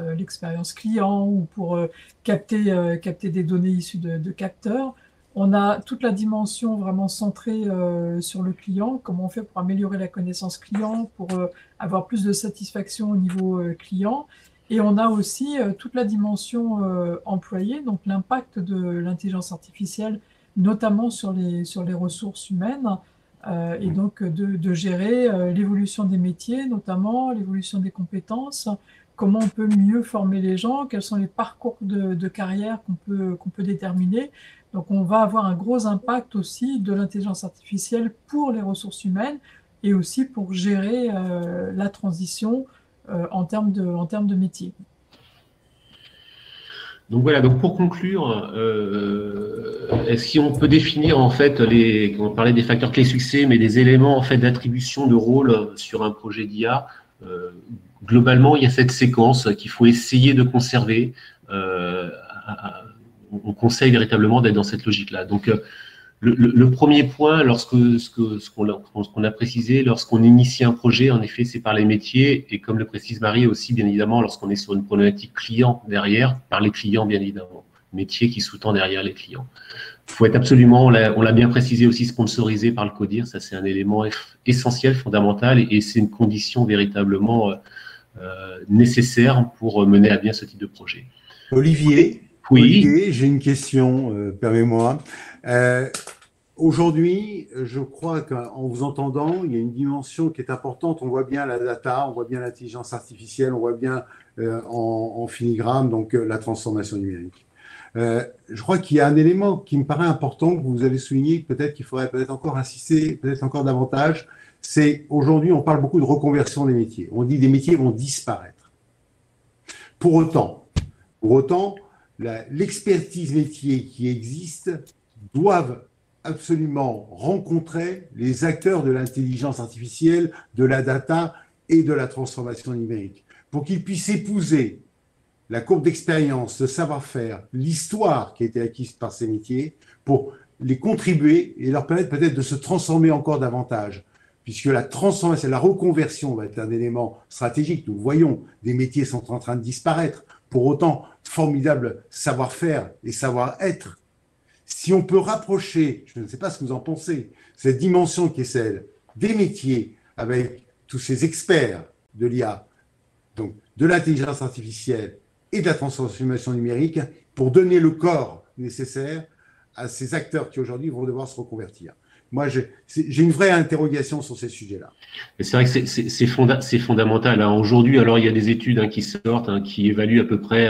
client ou pour capter des données issues de capteurs. On a toute la dimension vraiment centrée sur le client, comment on fait pour améliorer la connaissance client, pour avoir plus de satisfaction au niveau client. Et on a aussi toute la dimension employée, donc l'impact de l'intelligence artificielle, notamment sur les ressources humaines, et donc de gérer l'évolution des métiers, notamment l'évolution des compétences, comment on peut mieux former les gens, quels sont les parcours de carrière qu'on peut déterminer. Donc on va avoir un gros impact aussi de l'intelligence artificielle pour les ressources humaines et aussi pour gérer la transition en termes de métier. Donc voilà, donc pour conclure, est-ce qu'on peut définir en fait on parlait des facteurs clés succès, mais des éléments en fait d'attribution de rôle sur un projet d'IA. Globalement, il y a cette séquence qu'il faut essayer de conserver. On conseille véritablement d'être dans cette logique-là. Donc le premier point, ce qu'on a précisé, lorsqu'on initie un projet, en effet, c'est par les métiers, et comme le précise Marie aussi, bien évidemment, lorsqu'on est sur une problématique client derrière, par les clients, bien évidemment, métier qui sous-tend derrière les clients. Il faut être absolument, on l'a bien précisé aussi, sponsorisé par le CODIR, ça c'est un élément essentiel, fondamental, et c'est une condition véritablement nécessaire pour mener à bien ce type de projet. Olivier, j'ai une question, permets-moi. Aujourd'hui, je crois qu'en vous entendant, il y a une dimension qui est importante. On voit bien la data, on voit bien l'intelligence artificielle, on voit bien en filigrane donc la transformation numérique. Je crois qu'il y a un élément qui me paraît important que vous avez souligné, peut-être qu'il faudrait peut-être encore insister, peut-être encore davantage. C'est aujourd'hui, on parle beaucoup de reconversion des métiers. On dit des métiers vont disparaître. Pour autant, l'expertise métier qui existe doivent absolument rencontrer les acteurs de l'intelligence artificielle, de la data et de la transformation numérique, pour qu'ils puissent épouser la courbe d'expérience, le savoir-faire, l'histoire qui a été acquise par ces métiers, pour les contribuer et leur permettre peut-être de se transformer encore davantage, puisque la transformation, la reconversion va être un élément stratégique. Nous voyons, des métiers sont en train de disparaître. Pour autant, formidable savoir-faire et savoir-être. Si on peut rapprocher, je ne sais pas ce que vous en pensez, cette dimension qui est celle des métiers avec tous ces experts de l'IA, donc de l'intelligence artificielle et de la transformation numérique, pour donner le corps nécessaire à ces acteurs qui aujourd'hui vont devoir se reconvertir. Moi, j'ai une vraie interrogation sur ces sujets-là. C'est vrai que c'est fondamental. Aujourd'hui, alors il y a des études qui sortent, qui évaluent à peu près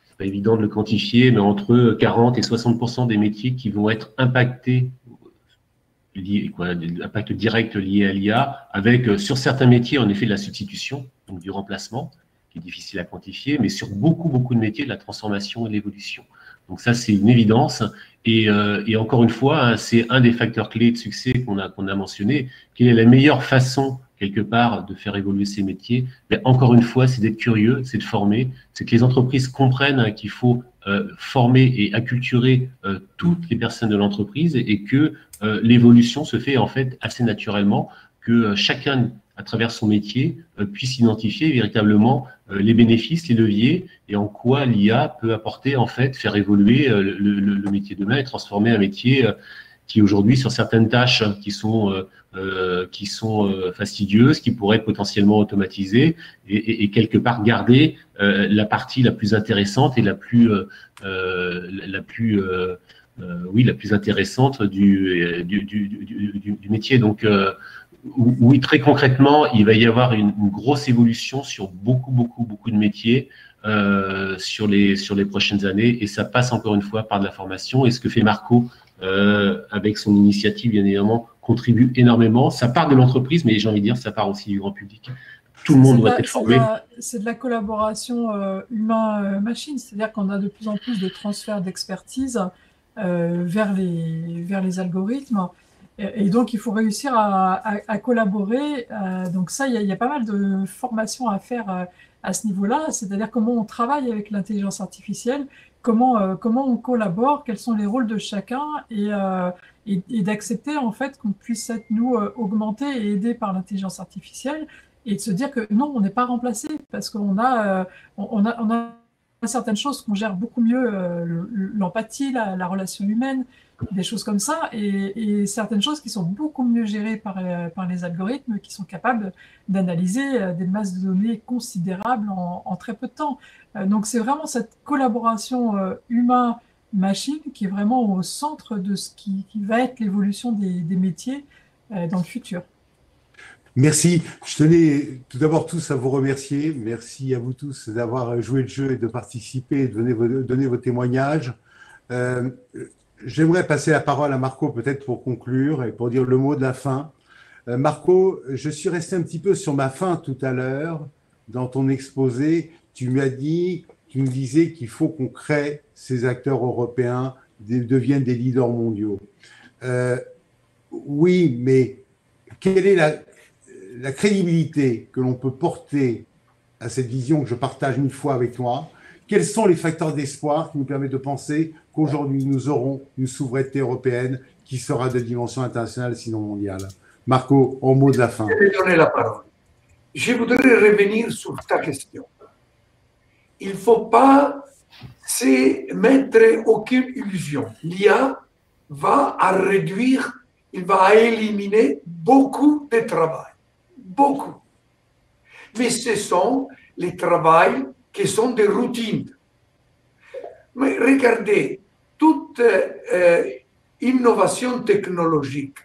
c'est pas évident de le quantifier, mais entre 40 et 60% des métiers qui vont être impactés, impact direct lié à l'IA, avec sur certains métiers en effet de la substitution, donc du remplacement, qui est difficile à quantifier, mais sur beaucoup de métiers de la transformation et de l'évolution. Donc ça, c'est une évidence. Et encore une fois, c'est un des facteurs clés de succès qu'on a mentionné. Quelle est la meilleure façon, quelque part, de faire évoluer ces métiers? Mais encore une fois, c'est d'être curieux, c'est de former, c'est que les entreprises comprennent qu'il faut former et acculturer toutes les personnes de l'entreprise et que l'évolution se fait en fait assez naturellement, que chacun à travers son métier, puisse identifier véritablement les bénéfices, les leviers et en quoi l'IA peut apporter, en fait, faire évoluer le métier de demain et transformer un métier qui aujourd'hui, sur certaines tâches qui sont fastidieuses, qui pourraient être potentiellement automatisées et quelque part garder la partie la plus intéressante et la plus intéressante du métier. Donc, oui, très concrètement, il va y avoir une grosse évolution sur beaucoup de métiers sur les prochaines années, et ça passe encore une fois par de la formation. Et ce que fait Marco avec son initiative, bien évidemment, contribue énormément. Ça part de l'entreprise, mais j'ai envie de dire, ça part aussi du grand public. Tout le monde doit être formé. C'est de la collaboration humain-machine, c'est-à-dire qu'on a de plus en plus de transferts d'expertise vers les algorithmes. Et donc, il faut réussir à collaborer. Donc ça, il y a pas mal de formations à faire à ce niveau-là, c'est-à-dire comment on travaille avec l'intelligence artificielle, comment on collabore, quels sont les rôles de chacun et d'accepter en fait qu'on puisse être, nous, augmentés et aidés par l'intelligence artificielle et de se dire que non, on n'est pas remplacé parce qu'on a, on a certaines choses qu'on gère beaucoup mieux, l'empathie, la relation humaine, des choses comme ça, et certaines choses qui sont beaucoup mieux gérées par les algorithmes qui sont capables d'analyser des masses de données considérables en très peu de temps. Donc c'est vraiment cette collaboration humain-machine qui est vraiment au centre de ce qui va être l'évolution des métiers dans le futur. Merci. Je tenais tout d'abord tous à vous remercier. Merci à vous tous d'avoir joué le jeu et de participer et de donner vos témoignages. J'aimerais passer la parole à Marco peut-être pour conclure et pour dire le mot de la fin. Marco, je suis resté un petit peu sur ma fin tout à l'heure dans ton exposé. Tu me disais qu'il faut qu'on crée ces acteurs européens, deviennent des leaders mondiaux. Oui, mais quelle est la crédibilité que l'on peut porter à cette vision que je partage une fois avec toi? Quels sont les facteurs d'espoir qui nous permettent de penser qu'aujourd'hui nous aurons une souveraineté européenne qui sera de dimension internationale, sinon mondiale? Marco, en mot de la fin. Je vais donner la parole. Je voudrais revenir sur ta question. Il ne faut pas se mettre aucune illusion. L'IA va à réduire, il va à éliminer beaucoup de travail. Beaucoup. Mais ce sont les travails qui sont des routines. Mais regardez, toute innovation technologique,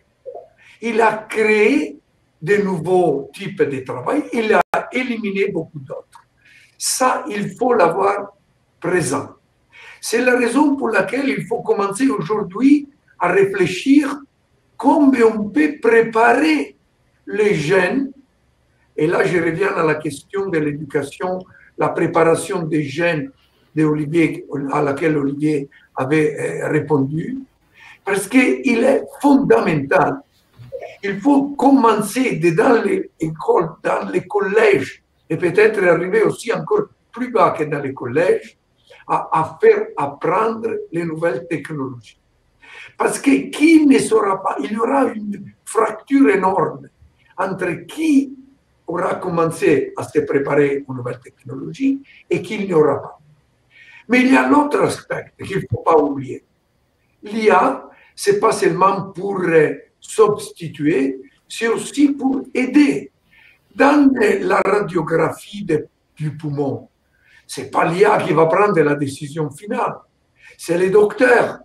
il a créé de nouveaux types de travail, il a éliminé beaucoup d'autres. Ça, il faut l'avoir présent. C'est la raison pour laquelle il faut commencer aujourd'hui à réfléchir comment on peut préparer les jeunes. Et là, je reviens à la question de l'éducation, la préparation des jeunes d'Olivier, à laquelle Olivier avait répondu, parce qu'il est fondamental. Il faut commencer dans les écoles, dans les collèges, et peut-être arriver aussi encore plus bas que dans les collèges, à faire apprendre les nouvelles technologies. Parce que qui ne saura pas, il y aura une fracture énorme entre qui aura commencé à se préparer aux nouvelles technologies et qui n'y aura pas. Mais il y a l'autre aspect qu'il ne faut pas oublier. L'IA, ce n'est pas seulement pour substituer, c'est aussi pour aider. Dans la radiographie du poumon, ce n'est pas l'IA qui va prendre la décision finale, c'est le docteur.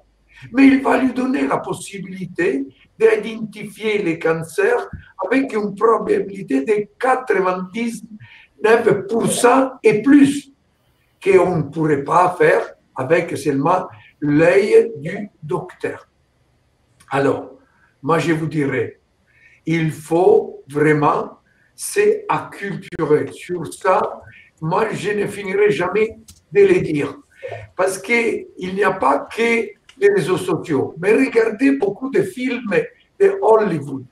Mais il va lui donner la possibilité d'identifier les cancers avec une probabilité de 99% et plus, qu'on ne pourrait pas faire avec seulement l'œil du docteur. Alors, moi je vous dirais, il faut vraiment s'acculturer sur ça. Moi, je ne finirai jamais de le dire. Parce qu'il n'y a pas que les réseaux sociaux. Mais regardez beaucoup de films de Hollywood.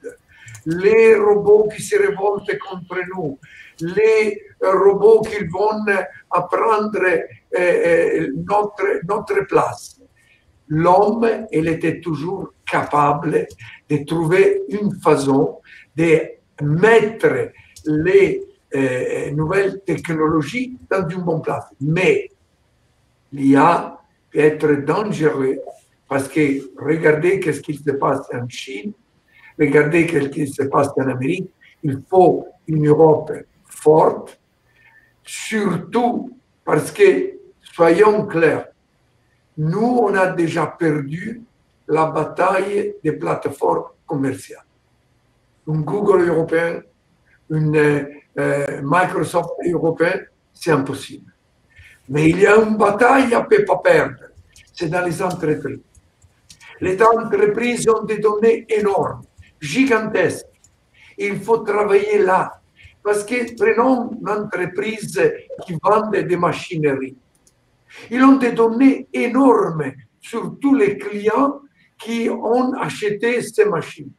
Les robots qui se révoltent contre nous. Les robots qui vont prendre notre place. L'homme, il était toujours capable de trouver une façon de mettre les nouvelles technologies dans une bonne place. Mais l'IA peut être dangereux parce que regardez ce qui se passe en Chine, regardez ce qui se passe en Amérique. Il faut une Europe forte, surtout parce que, soyons clairs, nous, on a déjà perdu la bataille des plateformes commerciales. Un Google européen, une Microsoft européen, c'est impossible. Mais il y a une bataille à ne pas perdre, c'est dans les entreprises. Les entreprises ont des données énormes, gigantesques. Il faut travailler là. Parce que prenons une entreprise qui vend des machineries. Ils ont des données énormes sur tous les clients qui ont acheté ces machines.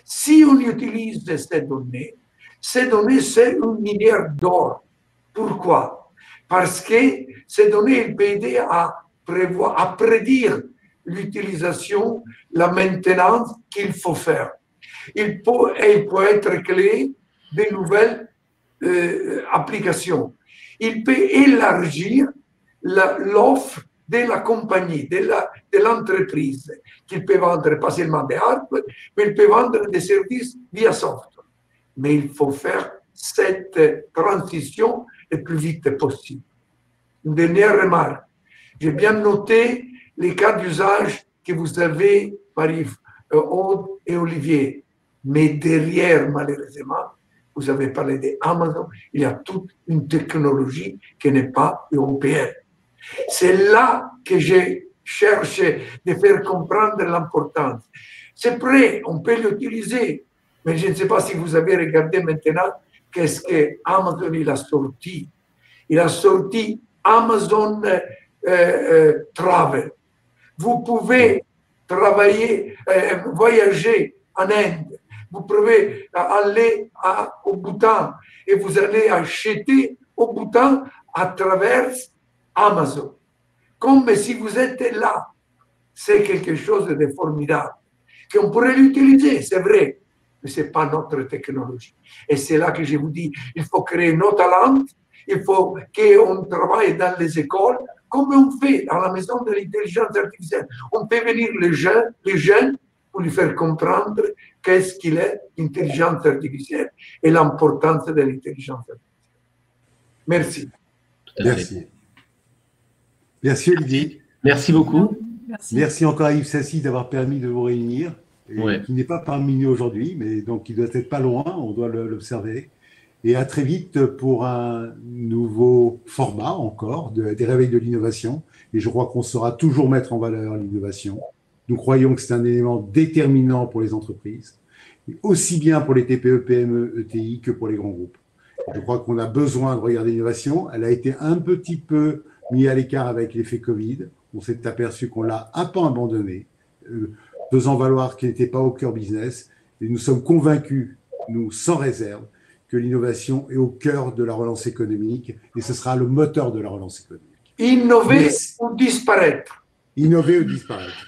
Si on utilise ces données, c'est une minière d'or. Pourquoi? Parce que ces données peuvent aider à à prédire l'utilisation, la maintenance qu'il faut faire. Il peut être créé de nouvelles applications. Il peut élargir l'offre de la compagnie, de l'entreprise, qu'il peut vendre pas seulement des hardware, mais il peut vendre des services via software. Mais il faut faire cette transition le plus vite possible. Une dernière remarque. J'ai bien noté les cas d'usage que vous avez, Marie-Aude et Olivier. Mais derrière, malheureusement, vous avez parlé d'Amazon, il y a toute une technologie qui n'est pas européenne. C'est là que j'ai cherché de faire comprendre l'importance. C'est prêt, on peut l'utiliser, mais je ne sais pas si vous avez regardé maintenant qu'est-ce que Amazon il a sorti. Il a sorti Amazon Travel. Vous pouvez travailler, voyager en Inde. Vous pouvez aller au Bhoutan et vous allez acheter au Bhoutan à travers Amazon. Comme si vous êtes là. C'est quelque chose de formidable. Qu'on pourrait l'utiliser, c'est vrai, mais ce n'est pas notre technologie. Et c'est là que je vous dis, il faut créer nos talents, il faut qu'on travaille dans les écoles, comme on fait dans la maison de l'intelligence artificielle. On fait venir les jeunes pour lui faire comprendre qu'est-ce qu'il est l'intelligence artificielle et l'importance de l'intelligence artificielle. Merci. Merci. Merci Olivier. Merci beaucoup. Merci encore à Yves Sassi d'avoir permis de vous réunir. Qui n'est pas parmi nous aujourd'hui, mais donc il doit être pas loin, on doit l'observer. Et à très vite pour un nouveau format encore des réveils de l'innovation. Et je crois qu'on saura toujours mettre en valeur l'innovation. Nous croyons que c'est un élément déterminant pour les entreprises, aussi bien pour les TPE, PME, ETI que pour les grands groupes. Je crois qu'on a besoin de regarder l'innovation. Elle a été un petit peu mise à l'écart avec l'effet Covid. On s'est aperçu qu'on l'a un peu abandonnée, faisant valoir qu'elle n'était pas au cœur business. Et nous sommes convaincus, nous sans réserve, que l'innovation est au cœur de la relance économique et ce sera le moteur de la relance économique. Innover ou disparaître. Innover ou disparaître.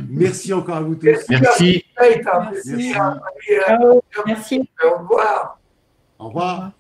Merci encore à vous tous. Merci. Merci. Merci. Au revoir. Au revoir.